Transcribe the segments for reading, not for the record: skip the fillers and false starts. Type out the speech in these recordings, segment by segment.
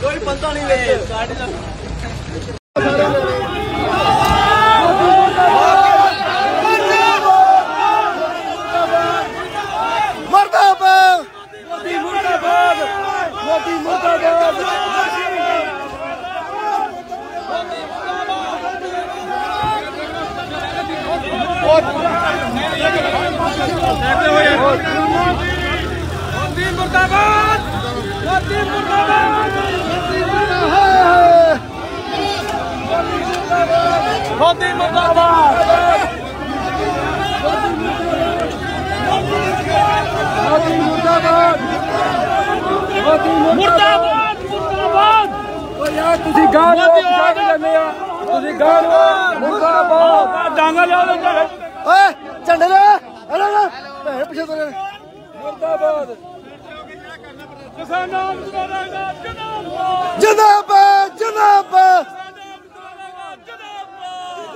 कोई बंदा नहीं ले मुर्दाबाद मोदी मुर्दाबाद मोदी मुर्दाबाद मोदी मुर्दाबाद मोदी मुर्दाबाद मोदी मुर्दाबाद मोदी मुर्दाबाद मुर्दाबाद मुर्दाबाद ओ यार तुसी गानो जाग लेने आ तुसी गानो मुर्दाबाद डांगा ला ओए झंडे ले अरे भैन पीछे तो मुर्दाबाद किसानों जिंदाबाद जिंदाबाद जिंदाबाद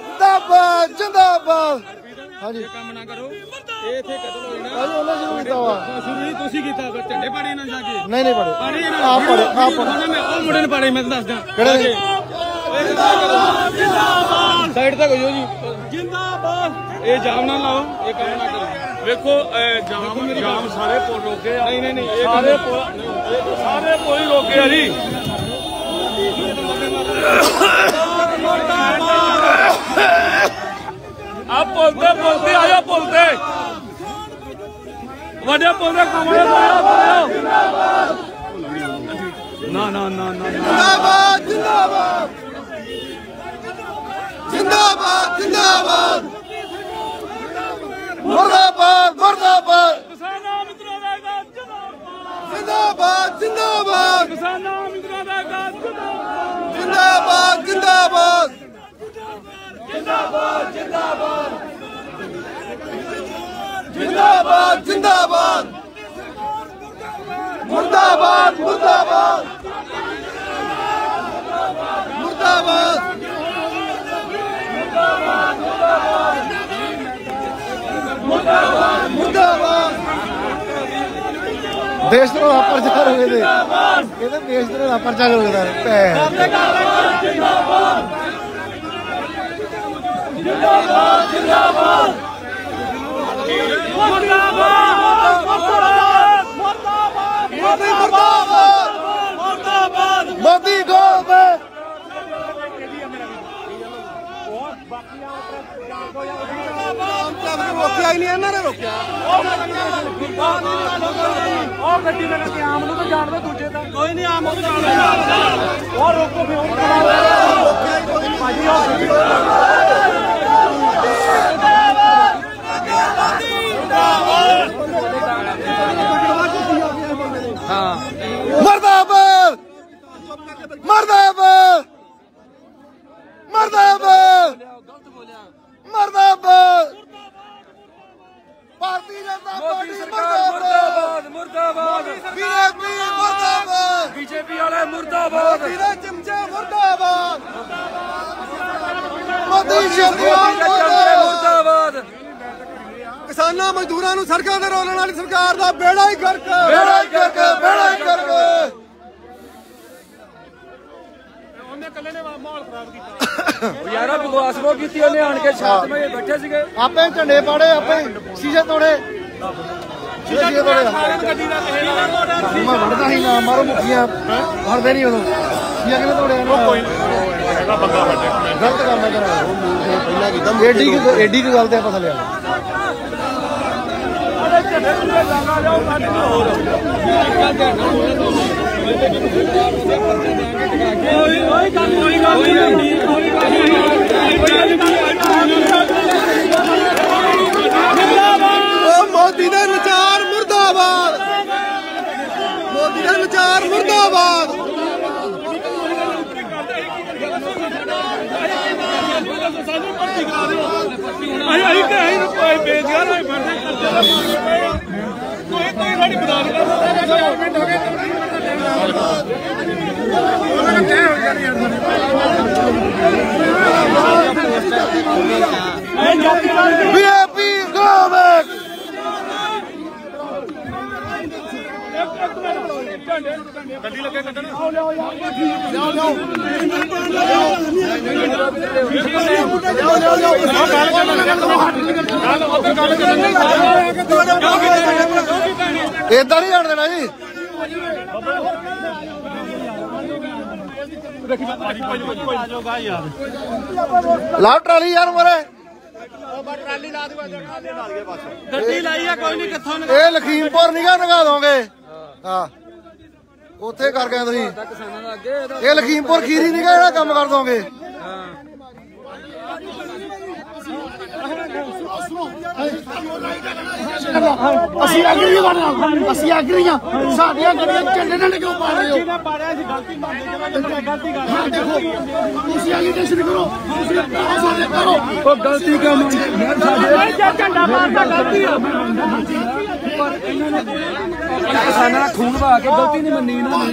जिंदाबाद जिंदाबाद हाँ जी काम ना करो ये थे कतल हो ना अरे ਉਹਨਾਂ ਜ਼ਰੂਰ ਕੀਤਾ ਵਾ ਸ਼ੁਰੂ ਹੀ ਤੁਸੀਂ ਕੀਤਾ ਝੰਡੇ ਪਾੜੇ ਨਾ ਜਾ ਕੇ ਨਹੀਂ ਨਹੀਂ ਪੜੇ ਆਪ ਪੜੇ ਮੈਂ ਉਹ ਮੁੰਡੇ ਨੇ ਪਾੜੇ ਮੈਂ ਦੱਸਦਾ ਕਿਹੜੇ ਜਿੰਦਾਬਾਦ ਜਿੰਦਾਬਾਦ ਸਾਈਡ ਤੱਕ ਹੋ ਜਾਓ ਜੀ ਜਿੰਦਾਬਾਦ ਇਹ ਜਾਮ ਨਾ ਲਾਓ ਇਹ ਕੰਮ ਨਾ ਕਰੋ ਵੇਖੋ ਜਾਮ ਸਾਰੇ ਪੁਲ ਰੋਕੇ ਆ ਨਹੀਂ ਨਹੀਂ ਸਾਰੇ ਪੁਲ ਹੀ ਰੋਕੇ ਆ ਜੀ आप बोलते बोलते आया बोलते वजह बोलते ना ना ना ना जिंदाबाद जिंदाबाद जिंदाबाद जिंदाबाद मुर्दाबाद मुर्दाबाद जिंदाबाद जिंदाबाद जिंदाबाद जिंदाबाद जिंदाबाद जिंदाबाद जिंदाबाद जिंदाबाद मुर्दाबाद मुर्दाबाद मुर्दाबाद मुर्दाबाद मुर्दाबाद देश द्रोह का पर्चा रोके थे कहते देश द्रोह का पर्चा रोकता है जिंदाबाद जिंदाबाद मोदी मुर्दाबाद मोदी गो रोकिया ही नहीं इन्होंने रोकिया गड्डी लगे आम तो जान दो दूजे तक कोई नहीं आम और रोको मुर्दाबाद मुर्दाबाद मुर्दाबाद मुर्दाबाद भारतीय जनता पार्टी मुर्दाबाद मुर्दाबाद बीजेपी मुर्दाबाद बीजेपी वाले मुर्दाबाद चमचे मुर्दाबाद मोदी मुर्दाबाद किसानों मजदूरों को सड़कों से रोलने वाली सरकार का बेड़ा ही गर्क बेड़ा ही गर्क बेड़ा ही गर्क यार बकवास बहुत की आन के छात में बैठे सीगे आपे झंडे पाड़े आपे शीशे तोड़े शीशे तोड़े मैं वड़दा ही ना मारो मुखिया वड़दे नहीं उदों शीशे किवें तोड़े गलत काम है एडी की गल ते आपां थल्ले मोदी का विचार मुर्दाबाद मोदी का विचार मुर्दाबाद ਵੀਆਈਪੀ ਗੋ ਬੈਕ ਗੱਡੀ ਲੱਗੇ ਕੱਢਣ ਏਦਾਂ ਨਹੀਂ ਜਾਣ ਦੇਣਾ ਜੀ ਲਾ ਟਰਾਲੀ ਯਾਰ ਮਰੇ ਟਰਾਲੀ ਲਾ ਦੂਗਾ ਗੱਡੀ ਲਾਈ ਆ ਕੋਈ ਨਹੀਂ ਕਿੱਥੋਂ ਇਹ ਲਖੀਮਪੁਰ ਨਿਗਾ ਦੋਗੇ ਹਾਂ ਉੱਥੇ ਕਰ ਗਏ ਤੁਸੀਂ ਇਹ ਲਖੀਮਪੁਰ ਖੀਰੀ ਨਿਗਾ ਜਿਹੜਾ ਕੰਮ ਕਰ ਦੋਗੇ ਅਸੀਂ ਐਗਰੀ ਬਣਨਾ ਅਸੀਂ ਐਗਰੀ ਆ ਸਾਡੀਆਂ ਗੱਡੀਆਂ ਝੰਡੇ ਨਾਲ ਕਿਉਂ ਪਾ ਰਹੇ ਹੋ ਪਾੜਿਆ ਸੀ ਗਲਤੀ ਮੰਨਦੇ ਗਲਤੀ ਕਰ ਹਾਂ ਦੇਖੋ ਤੁਸੀਂ ਐਲੀਗੇਸ਼ਨ ਕਰੋ ਤੁਸੀਂ ਸਾਡੇ ਕਰੋ ਉਹ ਗਲਤੀ ਕਿਉਂ ਮੰਨਦੇ ਯਾਰ ਸਾਡੇ ਝੰਡਾ ਮਾਰਦਾ ਗਲਤੀ ਆ ਕਿਸਾਨਾਂ ਦਾ ਖੂਨ ਵਹਾ ਕੇ ਗਲਤੀ ਨਹੀਂ ਮੰਨੀ ਇਹਨਾਂ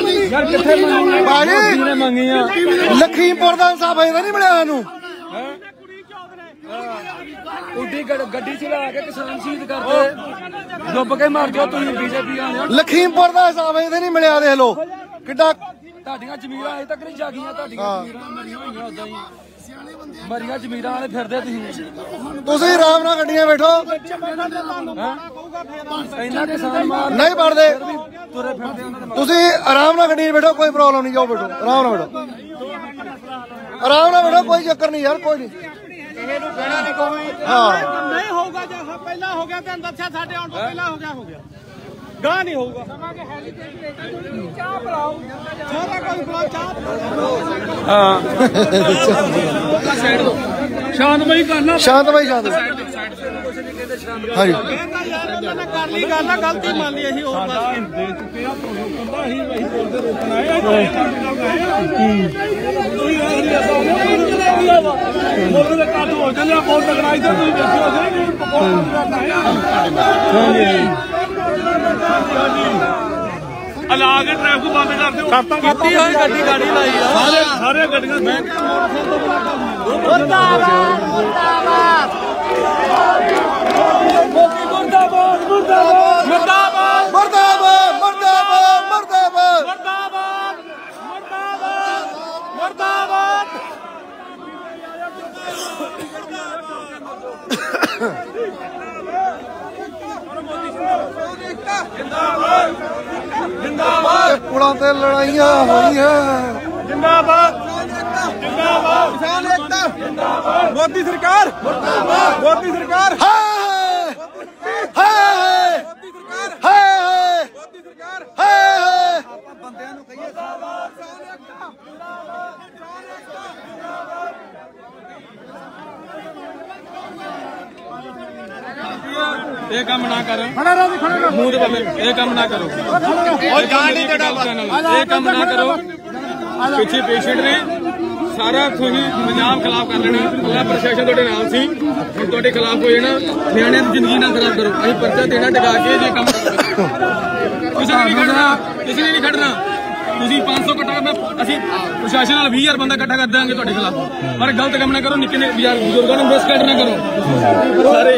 ਨੇ ਯਾਰ ਕਿੱਥੇ ਮੰਨੀ ਬਾਜੀ ਨੇ ਮੰਗੀ ਆ ਲਖੀਮਪੁਰ ਦਾ ਇਨਸਾਫ ਇਹਦਾ ਨਹੀਂ ਮਿਲਿਆ ਸਾਨੂੰ ਉੱਡੀ ਗੱਡੀ ਚਲਾ ਕੇ ਕਿਸਾਨ ਸ਼ਹੀਦ ਕਰਦੇ ਡੁੱਬ ਕੇ ਮਰ ਜਾਓ ਤੁਸੀਂ ਬੀਜੇਪੀ ਵਾਲਿਆਂ ਲਖੀਮਪੁਰ ਦਾ ਇਨਸਾਫ ਇਹਦੇ ਨਹੀਂ ਮਿਲਿਆ ਦੇਖ ਲੋ ਕਿੱਡਾ ਤੁਹਾਡੀਆਂ ਜ਼ਮੀਰਾਂ ਅਜੇ ਤੱਕ ਨਹੀਂ ਜਾਗੀਆਂ ਤੁਹਾਡੀਆਂ ਜ਼ਮੀਰਾਂ ਮਰੀਆਂ ਹੋਈਆਂ ਉਦਾਂ ਹੀ ਮਰੀਆਂ ਜ਼ਮੀਰਾਂ ਵਾਲੇ ਫਿਰਦੇ ਤੁਸੀਂ ਆਰਾਮ ਨਾਲ ਗੱਡੀਆਂ ਬੈਠੋ ਇੰਨਾ ਕਿਸਾਨ ਮਾਰ ਨਹੀਂ ਵੜਦੇ ਤੁਰੇ ਫਿਰਦੇ ਉਹਨਾਂ ਦੇ ਤੁਸੀਂ ਆਰਾਮ ਨਾਲ ਗੱਡੀ 'ਚ ਬੈਠੋ ਕੋਈ ਪ੍ਰੋਬਲਮ ਨਹੀਂ ਜਾਓ ਬੈਠੋ ਆਰਾਮ ਨਾਲ ਬੈਠੋ ਆਰਾਮ ਨਾਲ ਬੈਠੋ ਕੋਈ ਚੱਕਰ ਨਹੀਂ ਯਾਰ ਕੋਈ ਨਹੀਂ ਹਾਂ ਨਹੀਂ ਹੋਊਗਾ ਜੇ ਪਹਿਲਾਂ ਹੋ ਗਿਆ ਤਾਂ ਦੱਸਿਆ ਸਾਡੇ ਆਉਣ ਤੋਂ ਪਹਿਲਾਂ ਹੋ ਗਿਆ ਗਾਹ ਨਹੀਂ ਹੋਊਗਾ ਚਾਹ ਪਿਲਾਓ ਸਾਰਾ ਕੋਈ ਪਿਲਾਓ ਚਾਹ ਹਾਂ ਸ਼ਾਂਤਮਈ ਕਰਨਾ ਸ਼ਾਂਤਮਈ ਸ਼ਾਂਤ ਹਾਂਜੀ ਕਹਿੰਦਾ ਯਾਰ ਉਹਨਾਂ ਨੇ ਕਰ ਲਈ ਗੱਲ ਨਾ ਗਲਤੀ ਮੰਨ ਲਈ ਅਸੀਂ ਹੋਰ ਪਾਸੇ ਦੇ ਚੁੱਕੇ ਆ ਕਹਿੰਦਾ ਅਸੀਂ ਬੋਲਦੇ ਰੋਕਣ ਆਏ ਮੁੱਲ ਦੇ ਕੱਟ ਹੋ ਚੱਲਿਆ ਬਹੁਤ ਤਕੜਾ ਇੱਧਰ ਤੁਸੀਂ ਦੇਖਿਓ ਅਲਾ ਕੇ ਟ੍ਰੈਫਿਕ ਬੰਦ ਕਰ ਦਿਓ ਕੀਤੀ ਹੋਈ ਗੱਡੀ ਗਾੜੀ ਲਾਈ ਆ ਸਾਰੇ ਗੱਡੀਆਂ ਮੈਂ ਮੁਰਦਾਬਾਦ ਮੁਰਦਾਬਾਦ ਮੁਰਦਾਬਾਦ ਮੁਰਦਾਬਾਦ ਮੁਰਦਾਬਾਦ ਮਰਦਾਬਾਦ ਮਰਦਾਬਾਦ ਮਰਦਾਬਾਦ ਮੁਰਦਾਬਾਦ ਮੁਰਦਾਬਾਦ ਪੁਲਾਂ ਤੇ ਲੜਾਈਆਂ ਹੋਈਆਂ ਜਿੰਦਾਬਾਦ ਜਿੰਦਾਬਾਦ ਕਿਸਾਨ ਏਕਤਾ ਜਿੰਦਾਬਾਦ ਮੋਦੀ ਸਰਕਾਰ ਮੁਰਦਾਬਾਦ ਮੋਦੀ ਸਰਕਾਰ ਹਾਏ ਹਾਏ ਮੋਦੀ ਸਰਕਾਰ ਹਾਏ ਮੋਦੀ ਸਰਕਾਰ ਹਾਏ ਆਪਾਂ ਬੰਦਿਆਂ ਨੂੰ ਕਹੀਏ ਜਿੰਦਾਬਾਦ ਕਿਸਾਨ ਏਕਤਾ ਜਿੰਦਾਬਾਦ ਕਿਸਾਨ ਏਕਤਾ ਇਹ ਕੰਮ ਨਾ ਕਰ ਮੂੰਹ ਦੇ ਬੱਲੇ ਇਹ ਕੰਮ ਨਾ ਕਰੋ ਉਹ ਜਾਣ ਨਹੀਂ ਦੇਣਾ ਇਹ ਕੰਮ ਨਾ ਕਰੋ ਪਿੱਛੇ ਪੇਸ਼ੈਂਟ ਨੇ ਸਾਰਾ ਤੁਸੀਂ ਪੰਜਾਬ ਖਿਲਾਫ ਕਰ ਲੈਣਾ ਅੱਲਾ ਪ੍ਰਸ਼ਾਸਨ ਤੁਹਾਡੇ ਨਾਲ ਸੀ ਹੁਣ ਤੁਹਾਡੇ ਖਿਲਾਫ ਹੋ ਜਾਣਾ ਨਿਆਣਿਆਂ ਦੀ ਜ਼ਿੰਦਗੀ ਨਾ ਖਰਾਬ ਕਰੋ ਅਸੀਂ ਪਰਚਾ ਦੇਣਾ ਟਿਕਾ ਕੇ ਜੇ ਕੰਮ ਕਿਸੇ ਨੇ ਨਹੀਂ ਖੜਨਾ ਕਿਸੇ ਨੇ ਨਹੀਂ ਖੜਨਾ ਤੁਸੀਂ 500 ਇਕੱਠਾ ਅਸੀਂ ਪ੍ਰਸ਼ਾਸਨ ਨਾਲ 20000 ਬੰਦਾ ਇਕੱਠਾ ਕਰ ਦਾਂਗੇ ਤੁਹਾਡੇ ਖਿਲਾਫ ਪਰ ਗਲਤ ਕੰਮ ਨਾ ਕਰੋ ਨਿੱਕੇ ਨਿੱਕੇ ਬਜ਼ੁਰਗਾਂ ਨੂੰ ਮਿਸਗਾਈਡ ਨਾ ਕਰੋ ਸਾਰੇ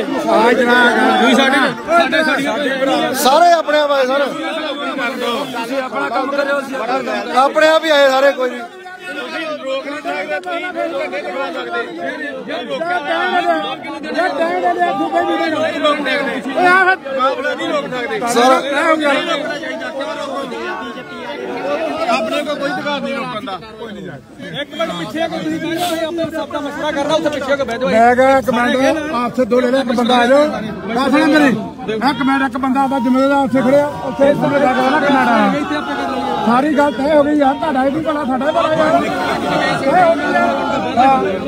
ਤੁਸੀਂ ਸਾਡੀਆਂ ਸਾਰੇ ਆਪਣੇ ਆਪ ਆਏ ਸਰ ਤੁਸੀਂ ਆਪਣਾ ਕੰਮ ਕਰਿਓ ਅਸੀਂ ਆਪਣੇ ਆਪ ਹੀ ਆਏ ਸਾਰੇ ਕੋਈ ਨਹੀਂ ਰੋਕ ਨਹੀਂ ਸਕਦੇ ਤੁਸੀਂ ਘੰਟੇ ਲਗਾ ਸਕਦੇ ਜੇ ਰੋਕਿਆ ਨਹੀਂ ਰੋਕ ਸਕਦੇ ਸਰ ਆਪਣੇ ਕੋ ਕੋਈ ਅਧਿਕਾਰ ਨਹੀਂ ਰੋਕਣ ਦਾ ਕੋਈ ਨਹੀਂ ਇੱਕ ਮਿੰਟ ਪਿੱਛੇ ਕੋ ਤੁਸੀਂ ਕਹਿੰਦੇ ਹੋ ਆਪਣੇ ਸਭ ਦਾ ਮਸਲਾ ਕਰਨਾ ਉੱਥੇ ਪਿੱਛੇ ਕੋ ਬਹਿ ਜਾਓ ਮੈਂ ਕਿਹਾ ਕਮਾਂਡੋ ਆਪਸੇ ਦੋ ਲੈ ਲੈ ਇੱਕ ਬੰਦਾ ਆ ਜਾਓ ਕਾਫੀ ਮੇਰੀ ਮੈਂ ਕਮਾਂਡ ਇੱਕ ਬੰਦਾ ਆਦਾ ਜ਼ਿੰਮੇਦਾਰ ਉੱਥੇ ਖੜਿਆ ਉੱਥੇ ਤੁਹਾਨੂੰ ਲੱਗਾ ਨਾ ਕਨਾਡਾ ਸਾਰੀ ਗੱਲ ਤੈਅ ਹੋ ਗਈ ਯਾਰ ਤੁਹਾਡਾ ਹੀ ਨਹੀਂ ਭਲਾ ਸਾਡਾ ਹੀ ਭਲਾ ਯਾਰ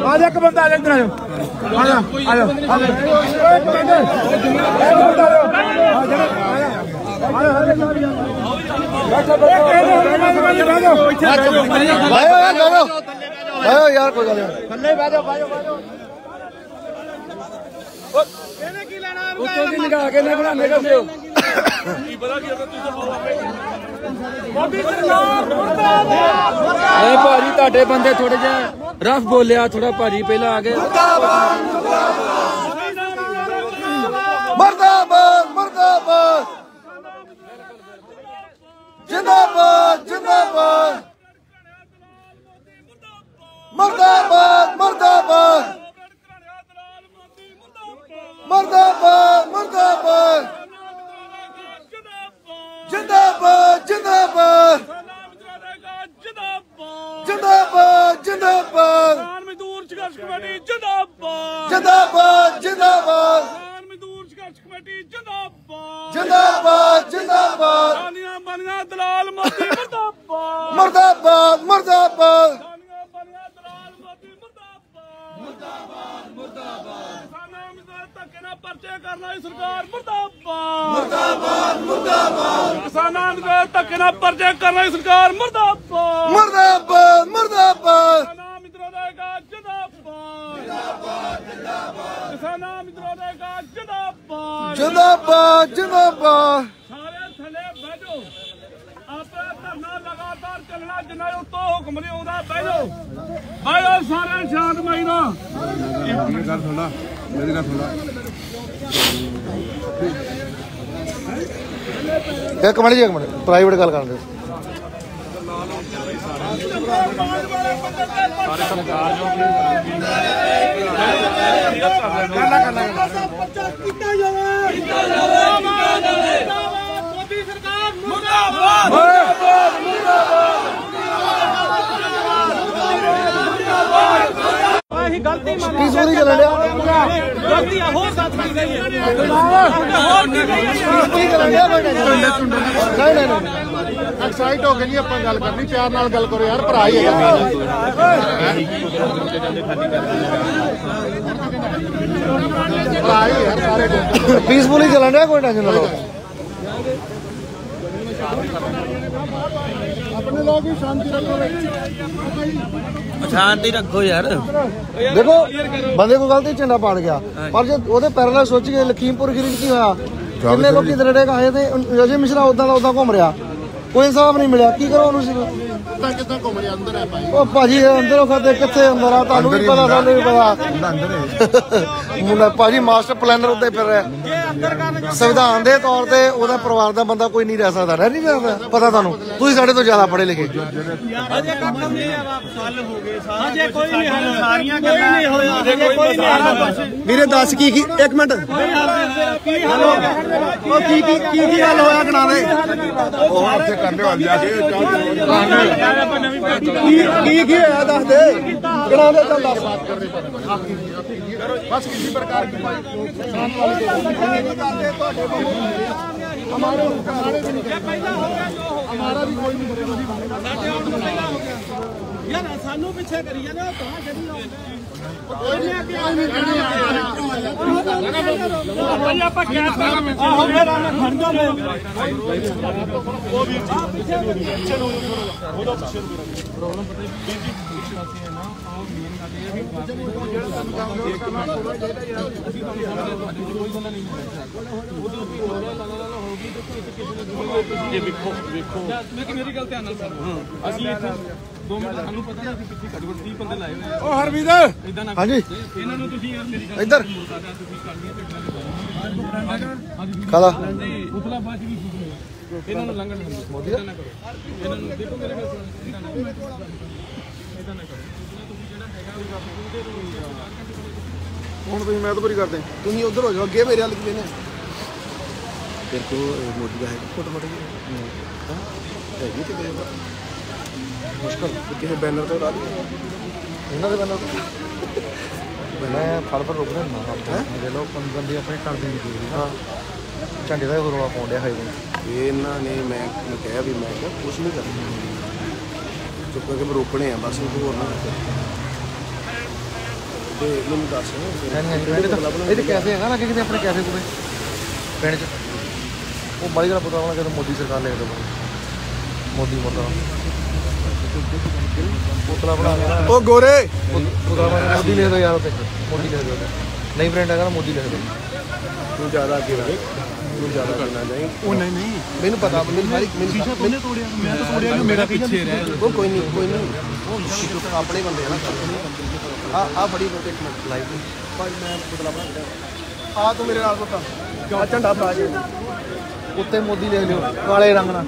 ਆ ਜਾ ਇੱਕ ਬੰਦਾ ਆ ਜਾ ਇੱਧਰ ਆ ਜਾ ਆ ਜਾ ਇੱਕ ਬੰਦਾ ਆਇਓ ਯਾਰ ਕੋਈ ਗੱਲ ਨਹੀਂ ਥੱਲੇ ਬਹਿ ਜਾਓ ਇਹਨੇ ਕੀ ਲੈਣਾ ਉੱਤੋਂ ਦੀ ਲਗਾ ਕੇ ਨਾ ਬਣਾਣੇ ਕਰਦੇ ਹੋ ਕੀ ਪਤਾ ਕੀ ਤੁਸੀਂ ਨਹੀਂ ਭਾਜੀ ਤੁਹਾਡੇ ਬੰਦੇ ਥੋੜੇ ਜਿਹਾ ਰਫ ਬੋਲਿਆ ਥੋੜਾ ਭਾਜੀ ਪਹਿਲਾਂ ਆ ਗਏ ਮੁਰਦਾਬਾਦ ਮੁਰਦਾਬਾਦ ਜਿੰਦਾਬਾਦ ਜਿੰਦਾਬਾਦ ਮੁਰਦਾਬਾਦ ਮੁਰਦਾਬਾਦ ਮੁਰਦਾਬਾਦ ਮੁਰਦਾਬਾਦ ਜਿੰਦਾਬਾਦ ਜਿੰਦਾਬਾਦ ਜਿੰਦਾਬਾਦ ਜਿੰਦਾਬਾਦ ਮਜ਼ਦੂਰ ਸੰਘਰਸ਼ ਕਮੇਟੀ ਜਿੰਦਾਬਾਦ ਜਿੰਦਾਬਾਦ ਜਿੰਦਾਬਾਦ ਮਜ਼ਦੂਰ ਸੰਘਰਸ਼ ਕਮੇਟੀ ਜਿੰਦਾਬਾਦ ਜਿੰਦਾਬਾਦ ਜਿੰਦਾਬਾਦ ਸਾਨੀਆਂ ਬਣੀਆਂ ਦਲਾਲ ਮੋਦੀ ਮੁਰਦਾਬਾਦ ਮੁਰਦਾਬਾਦ ਮੁਰਦਾਬਾਦ ਸਾਨੀਆਂ ਬਣੀਆਂ ਦਲਾਲ ਮੋਦੀ ਮੁਰਦਾਬਾਦ ਮੁਰਦਾਬਾਦ ਸਾਨਾ ਮਿਸਾਲ ਧੱਕੇ ਨਾਲ ਪਰਚੇ ਕਰਨ ਵਾਲੀ ਸਰਕਾਰ ਮੁਰਦਾਬਾਦ ਮੁਰਦਾਬਾਦ ਕਿਸਾਨਾਂ ਦੇ ਧੱਕੇ ਨਾਲ ਪਰਚੇ ਕਰਨ ਵਾਲੀ ਸਰਕਾਰ ਮੁਰਦਾਬਾਦ ਮੁਰਦਾਬਾਦ ਮੁਰਦਾਬਾਦ ਕਿਸਾਨਾਂ ਮਿੱਤਰਾਂ ਦਾ ਏਕਾ ਜਿੰਦਾਬਾਦ ਕਿਸਾਨਾਂ ਮਿੱਤਰਾਂ ਦਾ ਏਕਾ ਜਿੰਦਾਬਾਦ ਜਿੰਦਾਬਾਦ ਜਿੰਦਾਬਾਦ ਸਾਰੇ ਥੱਲੇ ਬਹਿ ਜਾਓ ਆਪੇ ਧਰਨਾ ਲਗਾਤਾਰ ਚੱਲਣਾ ਜਿੰਨਾ ਉੱਤੋਂ ਹੁਕਮ ਨਹੀਂ ਆਉਂਦਾ ਬਹਿ ਜਾਓ ਸਾਰੇ ਸ਼ਾਂਤਮਈ ਨਾਲ ਮੇਰੀ ਗੱਲ ਸੁਣ ਇੱਕ ਮਿੰਟ ਪ੍ਰਾਈਵੇਟ ਗੱਲ ਕਰਦੇ ਮੋਦੀ ਸਰਕਾਰ ਮੁਰਦਾਬਾਦ ਅਸੀਂ ਗਲਤੀ ਮੰਨ ਕੀ ਸੋਰੀ ਚੱਲਣ ਡਿਆ ਗਲਤੀ ਹੋ ਸਕਦੀ ਨਹੀਂ ਹੈ ਕੀ ਚੱਲਣ ਡਿਆ ਨਹੀਂ ਐਕਸਾਈਟ ਹੋ ਕੇ ਨਹੀਂ ਆਪਾਂ ਗੱਲ ਕਰਨੀ ਪਿਆਰ ਨਾਲ ਗੱਲ ਕਰੋ ਯਾਰ ਭਰਾ ਹੀ ਹੈਗਾ ਭਰਾ ਹੀ ਯਾਰ ਸਾਰੇ ਪੀਸਫੁਲੀ ਚੱਲਣ ਡਿਆ ਕੋਈ ਟੈਨਸ਼ਨ ਨਾ ਲਓ ਆਪਣੇ ਲੋਕ ਹੀ ਸ਼ਾਂਤੀ ਰੱਖੋ ਸ਼ਾਂਤੀ ਰੱਖੋ ਯਾਰ ਦੇਖੋ ਬੰਦੇ ਕੋਈ ਗਲਤੀ ਝੰਡਾ ਪਾੜ ਗਿਆ ਪਰ ਜੇ ਉਹਦੇ ਪੈਰਲਲ ਸੋਚ ਕੇ ਲਖੀਮਪੁਰ ਖੀਰੀ ਕੀ ਹੋਇਆ ਕਿੰਨੇ ਲੋਕੀ ਦਰੜੇ ਆਏ ਤੇ ਅਜੇ ਮਿਸ਼ਰਾ ਉਦਾਂ ਦਾ ਉਦਾਂ ਘੁੰਮ ਰਿਹਾ ਕੋਈ ਇਨਸਾਫ ਨਹੀਂ ਮਿਲਿਆ ਕੀ ਕਰੋ ਉਹਨੂੰ ਕਿੱਦਾਂ ਘੁੰਮ ਰਿਹਾ ਅੰਦਰ ਹੈ ਭਾਈ ਉਹ ਭਾਜੀ ਅੰਦਰੋਂ ਖਾਦੇ ਕਿੱਥੇ ਅੰਦਰ ਆ ਤੁਹਾਨੂੰ ਵੀ ਪਤਾ ਸਾਨੂੰ ਵੀ ਪਤਾ ਮੁੰਡਾ ਭਾਜੀ ਮਾਸਟਰ ਪਲਾਨਰ ਉੱਤੇ ਫਿਰ ਰਿਹਾ ਸੰਵਿਧਾਨ ਦੇ ਤੌਰ ਤੇ ਉਹਦਾ ਪਰਿਵਾਰ ਦਾ ਬੰਦਾ ਕੋਈ ਨਹੀਂ ਰਹਿ ਸਕਦਾ ਰਹਿ ਨਹੀਂ ਸਕਦਾ ਪਤਾ ਤੁਹਾਨੂੰ ਤੁਸੀਂ ਸਾਡੇ ਤੋਂ ਜ਼ਿਆਦਾ ਪੜ੍ਹੇ ਲਿਖੇ ਅਜੇ ਕੰਮ ਨਹੀਂ ਆ ਹੱਲ ਹੋ ਗਏ ਅਜੇ ਕੋਈ ਨਹੀਂ ਹੱਲ ਸਾਰੀਆਂ ਗੱਲਾਂ ਨਹੀਂ ਹੋਇਆ ਅਜੇ ਕੋਈ ਨਹੀਂ ਹੱਲ ਵੀਰੇ ਦੱਸ ਕੀ ਇੱਕ ਮਿੰਟ ਕੀ ਹੱਲ ਹੋ ਗਿਆ ਉਹ ਕੀ ਹੱਲ ਹੋਇਆ ਗਣਾ ਦੇ ਉਹ ਉੱਥੇ ਕਰਨੇ ਵਾਲ ਜਾ ਕੇ ਕੀ ਹੋਇਆ ਦੱਸ ਦੇ ਗਣਾ ਦੇ ਚੱਲ ਦੱਸ बस किसी प्रकार की हमारा भी कोई नहीं यार सानू पीछे करी जाने कहां चली ਆਪਾਂ ਕਿਆ ਆਹੋ ਯਾਰ ਮੈਂ ਖੜ ਜਾ ਮੈਂ ਉਹ ਵੀਰ ਜੀ ਪਿੱਛੇ ਨੂੰ ਉਹਦਾ ਪਿੱਛੇ ਨੂੰ ਪ੍ਰੋਬਲਮ ਪਤਾ ਵੀਰ ਜੀ ਅਸੀਂ ਹੈ ਨਾ ਉਹ ਮੇਨ ਗੱਲ ਇਹ ਹੈ ਕਿ ਜਿਹੜਾ ਸਾਨੂੰ ਕੰਮ ਕਰਨਾ ਥੋੜਾ ਚਾਹੀਦਾ ਯਾਰ ਅਸੀਂ ਤੁਹਾਨੂੰ ਕੋਈ ਬੰਦਾ ਨਹੀਂ ਮਿਲਦਾ ਉਹਦੇ ਉੱਤੇ ਹੋ ਰਿਹਾ ਲਾ ਹੋਗੀ ਤੇ ਕਿਸੇ ਨੇ ਇਹ ਵੇਖੋ ਮੈਂ ਕਿ ਮੇਰੀ ਗੱਲ ਧਿਆਨ ਨਾਲ ਸੁਣੋ ਅਸੀਂ ਇੱਥੇ 2 ਮਿੰਟ ਸਾਨੂੰ ਪਤਾ ਨਹੀਂ ਕਿੱਥੇ ਘੱਟ 30 ਬੰਦੇ ਲਾਏ ਹੋਏ ओ हरमीत ਇਦਾਂ ਨਾ ਹਾਂਜੀ ਇਹਨਾਂ ਨੂੰ ਤੁਸੀਂ ਯਾਰ ਮੇਰੀ ਗੱਲ ਇੱਧਰ ਤੁਸੀਂ ਕਰਨੀਆਂ ਕਾਦਾ ਉਤਲਾ ਬਾਅਦ ਵੀ ਇਹਨਾਂ ਨੂੰ ਲੰਘਣ ਦਿੰਦੇ ਮੋਦੀ ਨਾ ਕਰੋ ਇਹਨਾਂ ਨੂੰ ਦੇਖੋ ਮੇਰੇ ਨਾਲ ਇਦਾਂ ਨਾ ਕਰੋ ਤੁਸੀਂ ਜਿਹੜਾ ਹੈਗਾ ਉਹਦੇ ਹੁਣ ਤੁਸੀਂ ਮਹਿਤਪੁਰੀ ਕਰਦੇ ਤੁਸੀਂ ਉਧਰ ਹੋ ਜਾਓ ਅੱਗੇ ਮੇਰੇ ਵੱਲ ਕੀ ਨੇ ਤੇਰੇ ਕੋ ਮੋਦੀ ਦਾ ਹੈ ਫੋਟੋ ਮੋਟੋ ਹੈਗੀ ਤੇ ਮੁਸ਼ਕਲ ਕਿਸੇ ਬੈਨਰ ਤੋਂ ਲਾ ਲਈ ਇਹਨਾਂ ਦੇ ਬੈਨਰ ਮੈਂ ਫੜ ਰੁਕ ਰਿਹਾ ਨਾ ਮੇਰੇ ਲੋਕ ਬੰਦੇ ਆਪਣੇ ਘਰ ਦੇ ਨਹੀਂ ਹਾਂ ਝੰਡੇ ਦਾ ਰੋਲਾ ਪਾਉਂਦੇ ਹਾਈ ਇਹਨਾਂ ਨੇ ਮੈਂ ਕਿਹਾ ਵੀ ਮੈਂ ਕੁਝ ਨਹੀਂ ਕਰਨਾ ਚੁੱਪ ਕਰਕੇ ਰੋਕਣੇ ਆ ਬਸ ਹੋਰ ਨਾ ਤੇ ਮੈਨੂੰ ਦੱਸ ਇਹਦੇ ਕੈਫੇ ਹੈਗਾ ਨਾ ਕਿਤੇ ਆਪਣੇ ਕੈਫੇ ਕੋਲੇ ਪਿੰਡ 'ਚ ਉਹ ਬਾਈ ਦਾ ਪਤਾ ਹੋਣਾ ਕਿ ਮੋਦੀ ਸਰਕਾਰ ਲੈ ਕੇ ਮੋਦੀ ਮੁਰਦਾ ਪੁਤਲਾ ਬਣਾ ਉਹ ਗੋਰੇ ਪੁਤਲਾ ਮੋਦੀ ਲਿਖ ਦੋ ਯਾਰ ਉੱਤੇ ਮੋਦੀ ਲਿਖ ਦੋ ਨਹੀਂ ਫਰੈਂਡ ਹੈਗਾ ਨਾ ਮੋਦੀ ਲਿਖ ਦੋ ਤੂੰ ਜ਼ਿਆਦਾ ਅੱਗੇ ਵਧੇ ਤੂੰ ਜ਼ਿਆਦਾ ਕਰਨਾ ਚਾਹੀਂ ਉਹ ਨਹੀਂ ਮੈਨੂੰ ਪਤਾ ਮੇਰੀ ਸ਼ੀਸ਼ਾ ਕੋਨੇ ਤੋੜਿਆ ਮੈਂ ਤਾਂ ਤੋੜਿਆ ਕਿ ਮੇਰਾ ਪਿੱਛੇ ਰਹਿ ਉਹ ਕੋਈ ਨਹੀਂ ਆਪਣੇ ਬੰਦੇ ਆ ਨਾ ਆ ਬੜੀ ਇੱਕ ਮਿੰਟ ਲਾਈਵ ਭਾਈ ਮੈਂ ਬਦਲਾ ਬਣਾ ਆ ਤੂੰ ਮੇਰੇ ਨਾਲ ਪੁੱਤ ਆ ਝੰਡਾ ਪਾ ਜੇ ਉੱਤੇ ਮੋਦੀ ਲਿਖ ਲਿਓ ਕਾਲੇ ਰੰਗ ਨਾਲ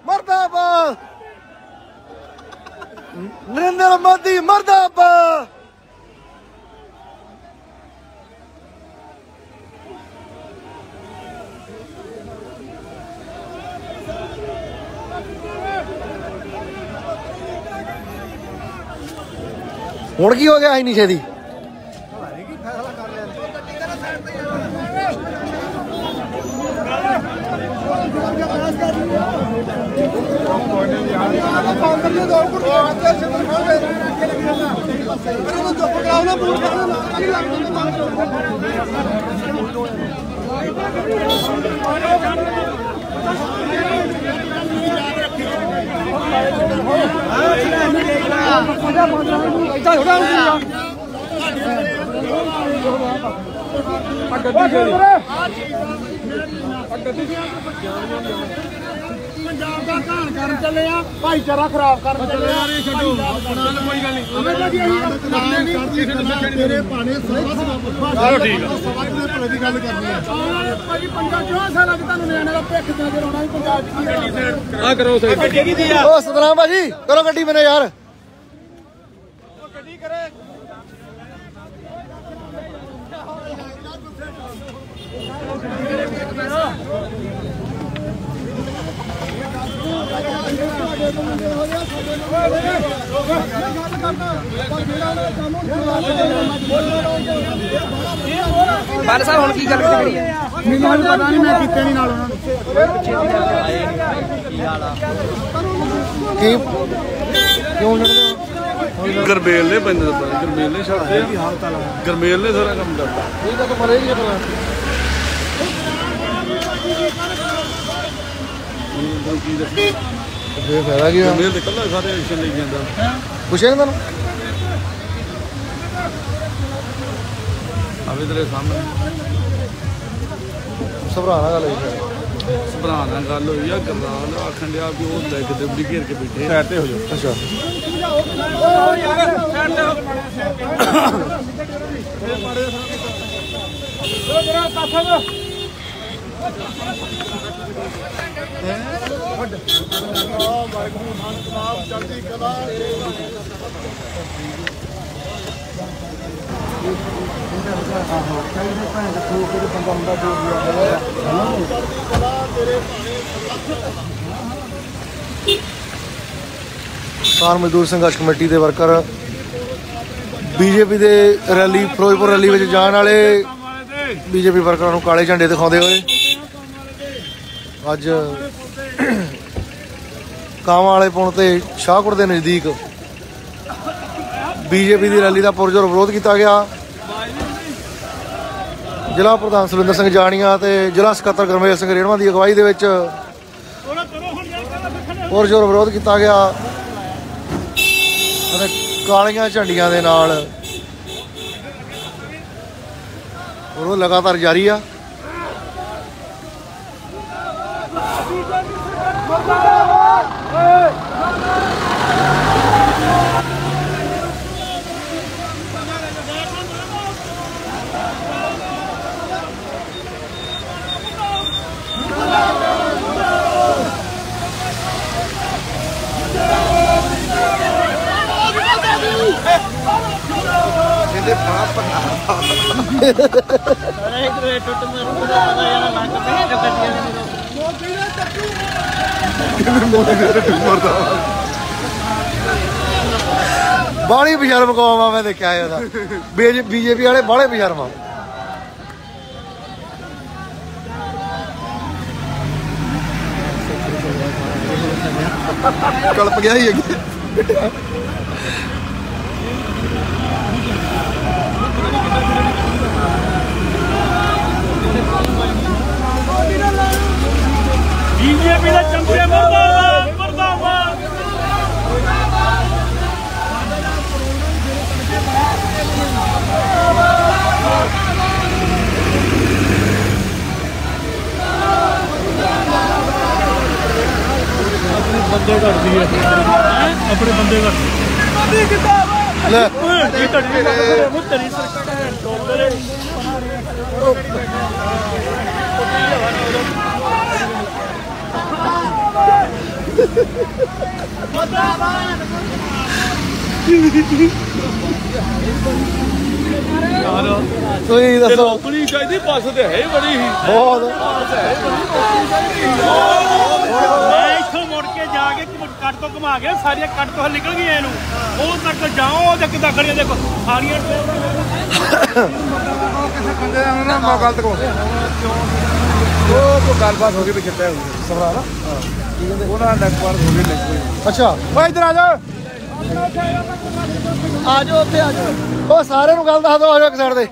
मर्दाबाद नरेंद्र मोदी मर्दाबाद हुण की हो गया इन्नी छेदी पंजाब का घाण कर चले भाईचारा खराब कर चले सतनाम भाजी करो गड्डी मेरे यार बाल साहब हुण की गल करी है मैनूं पता नहीं मैं कीते नहीं नाल उन्हां की क्यों लड़दे गरमेल ने बंदे गरमेल ने छड्डदे गरमेल ने सारा काम करदा ਇਹ ਤਾਂ ਮਰੇ ਹੀ ਪਤਾ ਇਹ ਫਾਇਦਾ ਕੀ ਗਰਮੇਲ ਤੇ ਕੱਲਾ ਸਾਰੇ ਐਕਸ਼ਨ ਲਈ ਜਾਂਦਾ ਪੁੱਛਿਆ ਤੁਹਾਨੂੰ ਆਵੇ ਤੇਰੇ ਸਾਹਮਣੇ ਸਭਰਾਣਾ ਗੱਲ ਹੈ ਭਰਾ ਨਾਲ ਗੱਲ ਹੋਈ ਆ ਗਰਨਾਲ ਆਖਣ ਡਿਆ ਵੀ ਉਹ ਲੈ ਕੇ ਦਬੜੀ ਘੇਰ ਕੇ ਬੈਠੇ ਸਾਈਡ ਤੇ ਹੋ ਜਾਓ ਅੱਛਾ किसान मजदूर संघर्ष कमेटी के वर्कर बीजेपी के रैली फिरोजपुर रैली में जाने वाले बीजेपी वर्करां नूं काले झंडे दिखाते हुए अज कावां वाले पुल ते शाहकोट के नज़दीक बीजेपी की रैली का पुरजोर विरोध किया गया। जिला प्रधान सुरिंदर सिंह जानिया ते जिला सकत्तर गुरमेल सिंह रेणवा की अगवाई दे विच पुरजोर विरोध किया गया। कालियां झंडियां दे नाल विरोध लगातार जारी आ। ਬਾਹਲੀ ਬਸ਼ਰਮ ਕੌਮ ਆ ਮੈਂ ਦੇਖਿਆ ਉਹਦਾ ਬੀਜੇਪੀ ਵਾਲੇ ਬਾਹਲੇ ਬਸ਼ਰਮ ਆ ਕਲਪ ਗਿਆ ਹੀ ਅੱਗੇ ਬੀਜੇਪੀ ਦੇ ਚਮਚੇ ਮੁਰਦਾਬਾਦ ਮੁਰਦਾਬਾਦ ਬੰਦੇ ਘੜਦੀ ਹੈ ਆਪਣੇ ਬੰਦੇ ਘੜਦੀ ਲੈ ਇਹ ਤੁਹਾਡੀ ਮੁੱਤਰੀ ਸਰਕਾਰ ਡੋਬਲੇ ਤੁਸੀਂ ਦੱਸੋ ਆਪਣੀ ਚਾਹੀਦੀ ਬੱਸ ਤੇ ਹੈ ਬੜੀ ਹੀ ਬਹੁਤ ਮੈਂ ਇੱਥੋਂ ਮੁੜ ਕੇ ਜਾ ਕੇ ਕੱਟ ਤੋਂ ਘੁਮਾ ਕੇ ਸਾਰੀਆਂ ਕੱਟ ਤੋਂ ਨਿਕਲ ਗਈਆਂ ਇਹਨੂੰ ਉਹ ਤੱਕ ਜਾਓ ਤੇ ਕਿੱਦਾਂ ਖੜੀਆਂ ਦੇਖੋ ਸਾਰੀਆਂ ਕਿਸੇ ਬੰਦੇ ਦਾ ਨਾ ਗਲਤ ਕੋ ਉਹ ਕੋ ਗੱਲਬਾਤ ਹੋ ਗਈ ਵੀ ਕਿੱਥੇ ਹੋਈ ਸਭਰਾ ਨਾ ਉਹਨਾਂ ਦਾ ਇੱਕ ਵਾਰ ਹੋ ਗਈ ਨਹੀਂ ਅੱਛਾ ਓਏ ਇੱਧਰ ਆ ਜਾ ਆ ਜਾਓ ਉੱਥੇ ਆ ਜਾਓ ਉਹ ਸਾਰਿਆਂ ਨੂੰ ਗੱਲ ਦੱਸ ਦਿਓ ਆ ਜਾਓ ਇੱਕ ਸਾਈਡ ਤੇ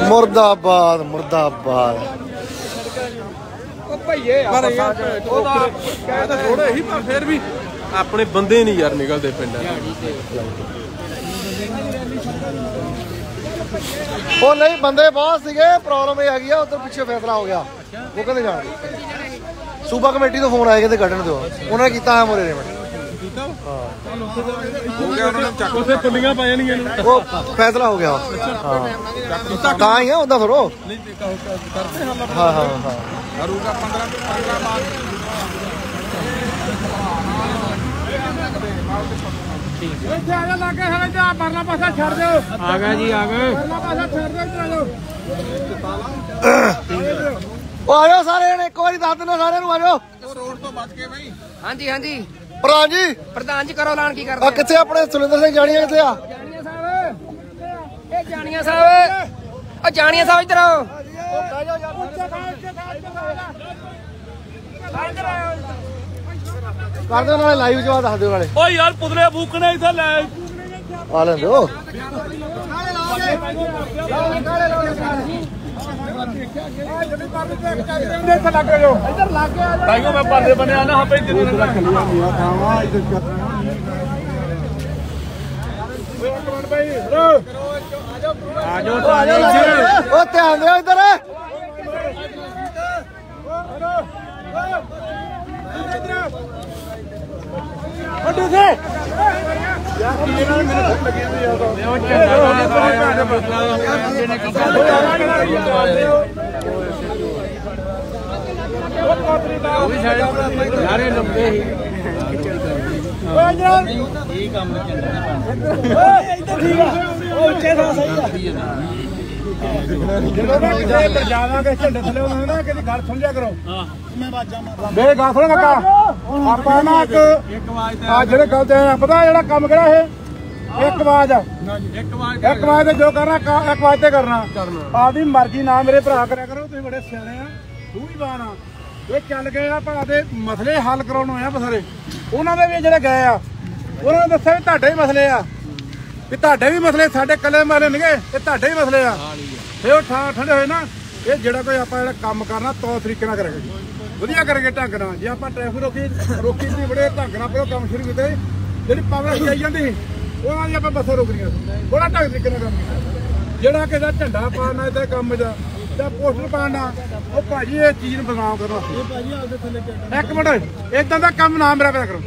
ਮੁਰਦਾਬਾਦ ਮੁਰਦਾਬਾਦ ਭਈਏ ਪਰ ਉਹਦਾ ਕਹਿ ਤਾਂ ਥੋੜੇ ਹੀ ਪਰ ਫਿਰ ਵੀ ਆਪਣੇ ਬੰਦੇ ਨਹੀਂ ਯਾਰ ਨਿਕਲਦੇ ਪਿੰਡਾਂ ਉਹ ਨਹੀਂ ਬੰਦੇ ਬਹੁਤ ਸੀਗੇ ਪ੍ਰੋਬਲਮ ਇਹ ਹੈਗੀ ਆ ਉਧਰ ਪਿੱਛੇ ਫੈਸਲਾ ਹੋ ਗਿਆ ਉਹ ਕਹਿੰਦੇ ਜਾਣ ਸੂਬਾ ਕਮੇਟੀ ਤੋਂ ਫੋਨ ਆਏ ਕਹਿੰਦੇ ਕੱਢਣ ਦਿਓ ਉਹਨਾਂ ਨੇ ਕੀਤਾ ਹੈ ਮੋਰੇ ਰੇਮਟ ਕੀਤਾ ਹਾਂ ਹੋ ਗਿਆ ਉਹਨਾਂ ਨੇ ਚੱਕ ਉਸੇ ਪੁੱਲੀਆਂ ਪਾ ਜਾਣੀਆਂ ਉਹ ਫੈਸਲਾ ਹੋ ਗਿਆ ਹਾਂ ਤਾਂ ਹੀ ਆ ਉਹਦਾ ਫਿਰ ਉਹ ਨਹੀਂ ਕਰਦੇ ਹਾਂ ਹਾਂ ਹਾਂ ਕਰੂਗਾ 15 ਬਾਅਦ ਇੱਥੇ ਆ ਜਾ ਲਾਗੇ ਹਲੇ ਜਾ ਪਰਲਾ ਪਾਸਾ ਛੱਡ ਦਿਓ ਆ ਗਿਆ ਜੀ ਆ ਗਏ ਪਰਲਾ ਪਾਸਾ ਛੱਡ ਦਿਓ ਇੱਧਰ ਆ ਜਾਓ ਉਹ ਆ ਜਾਓ ਸਾਰੇ ਜਣੇ ਇੱਕ ਵਾਰੀ ਦੱਸ ਦਿੰਦਾ ਸਾਰਿਆਂ ਨੂੰ ਆ ਜਾਓ ਰੋਡ ਤੋਂ ਬਚ ਕੇ ਬਈ ਹਾਂਜੀ ਹਾਂਜੀ ਪ੍ਰਧਾਨ ਜੀ ਕਰੋ ਐਲਾਨ ਕੀ ਕਰਦੇ ਆ ਕਿੱਥੇ ਆਪਣੇ ਸੁਰਿੰਦਰ ਸਿੰਘ ਜਾਣੀਆਂ ਕਿੱਥੇ ਆ ਜਾਣੀਆਂ ਸਾਹਿਬ ਇਹ ਜਾਣੀਆਂ ਸਾਹਿਬ ਉਹ ਜਾਣੀਆਂ ਸਾਹਿਬ ਇੱਧਰ ਆਓ ਕਰ ਦਿਓ ਨਾਲੇ ਲਾਈਵ ਜਵਾਬ ਦੱਸ ਦਿਓ ਨਾਲੇ ਓ ਯਾਰ ਪੁਤਲੇ ਫੂਕਣੇ ਇੱਥੇ ਲੈ ਆ ਲੈਂਦੇ ਹੋ ਤਾਈਓ ਮੈਂ ਪਰਦੇ ਬਣਿਆ ਨਾ ਆਪੇ ਜਿੰਨੇ ਉਹ ਧਿਆਨ ਦਿਓ ਇੱਧਰ ਯਾਰੇ ਲੰਬੇ ਹੀ ਜਦੋਂ ਨਾ ਕਿਤੇ ਜਾਵਾਂਗੇ ਝੰਡੇ ਥੱਲੇ ਉਹਨਾਂ ਨਾ ਕਿਤੇ ਗੱਲ ਸਮਝਿਆ ਕਰੋ ਹਾਂ ਮੈਂ ਬਾਜਾਂ ਮਾਰਦਾ ਮੇਰੇ ਗੱਲ ਸੁਣ ਕਾਕਾ ਆਪਾਂ ਨਾ ਇੱਕ ਆ ਜਿਹੜੇ ਗੱਲ ਤੇ ਪਤਾ ਜਿਹੜਾ ਕੰਮ ਕਿਹੜਾ ਇਹ ਇੱਕ ਆਵਾਜ਼ ਤੇ ਜੋ ਕਰਨਾ ਇੱਕ ਆਵਾਜ਼ ਤੇ ਕਰਨਾ ਆਪਦੀ ਮਰਜ਼ੀ ਨਾ ਮੇਰੇ ਭਰਾ ਕਰਿਆ ਕਰੋ ਤੁਸੀਂ ਬੜੇ ਸਿਆਣੇ ਆ ਤੂੰ ਵੀ ਬਾਣਾ ਇਹ ਚੱਲ ਗਏ ਆ ਭਰਾ ਦੇ ਮਸਲੇ ਹੱਲ ਕਰਾਉਣ ਹੋਏ ਆ ਬਸਾਰੇ ਉਹਨਾਂ ਦੇ ਵੀ ਜਿਹੜੇ ਗਏ ਆ ਉਹਨਾਂ ਨੇ ਦੱਸਿਆ ਵੀ ਤੁਹਾਡੇ ਹੀ ਮਸਲੇ ਆ ਵੀ ਤੁਹਾਡੇ ਵੀ ਮਸਲੇ ਸਾਡੇ ਕੱਲੇ ਮਸਲੇ ਨਹੀਂਗੇ ਇਹ ਤੁਹਾਡੇ ਹੀ ਮਸਲੇ ਆ ਫੇਰ ਉਹ ਠੰਡੇ ਹੋਏ ਨਾ ਇਹ ਜਿਹੜਾ ਕੋਈ ਆਪਾਂ ਜਿਹੜਾ ਕੰਮ ਕਰਨਾ ਤੌਰ ਤਰੀਕੇ ਨਾਲ ਕਰਾਂਗੇ ਵਧੀਆ ਕਰਕੇ ਢੰਗ ਨਾਲ ਜੇ ਆਪਾਂ ਟ੍ਰੈਫਿਕ ਰੋਕੀ ਦੀ ਬੜੇ ਢੰਗ ਨਾਲ ਪਹਿਲਾਂ ਕੰਮ ਸ਼ੁਰੂ ਕੀਤੇ ਜਿਹੜੀ ਪਾਵਰ ਚਾਈ ਜਾਂਦੀ ਉਹਨਾਂ ਦੀ ਆਪਾਂ ਬੱਸਾਂ ਰੋਕਣੀਆਂ ਬੜਾ ਢੰਗ ਤਰੀਕੇ ਨਾਲ ਕੰਮ ਕੀਤਾ ਜਿਹੜਾ ਕਿਸੇ ਦਾ ਝੰਡਾ ਪਾਉਣਾ ਇਹਦਾ ਕੰਮ ਦਾ ਜਾਂ ਪੋਸਟਰ ਪਾਉਣਾ ਉਹ ਭਾਜੀ ਇਹ ਚੀਜ਼ ਨੂੰ ਬਦਨਾਮ ਕਰਨਾ ਇੱਕ ਮਿੰਟ ਏਦਾਂ ਦਾ ਕੰਮ ਨਾ ਮੇਰਾ ਪਿਆ ਕਰੋ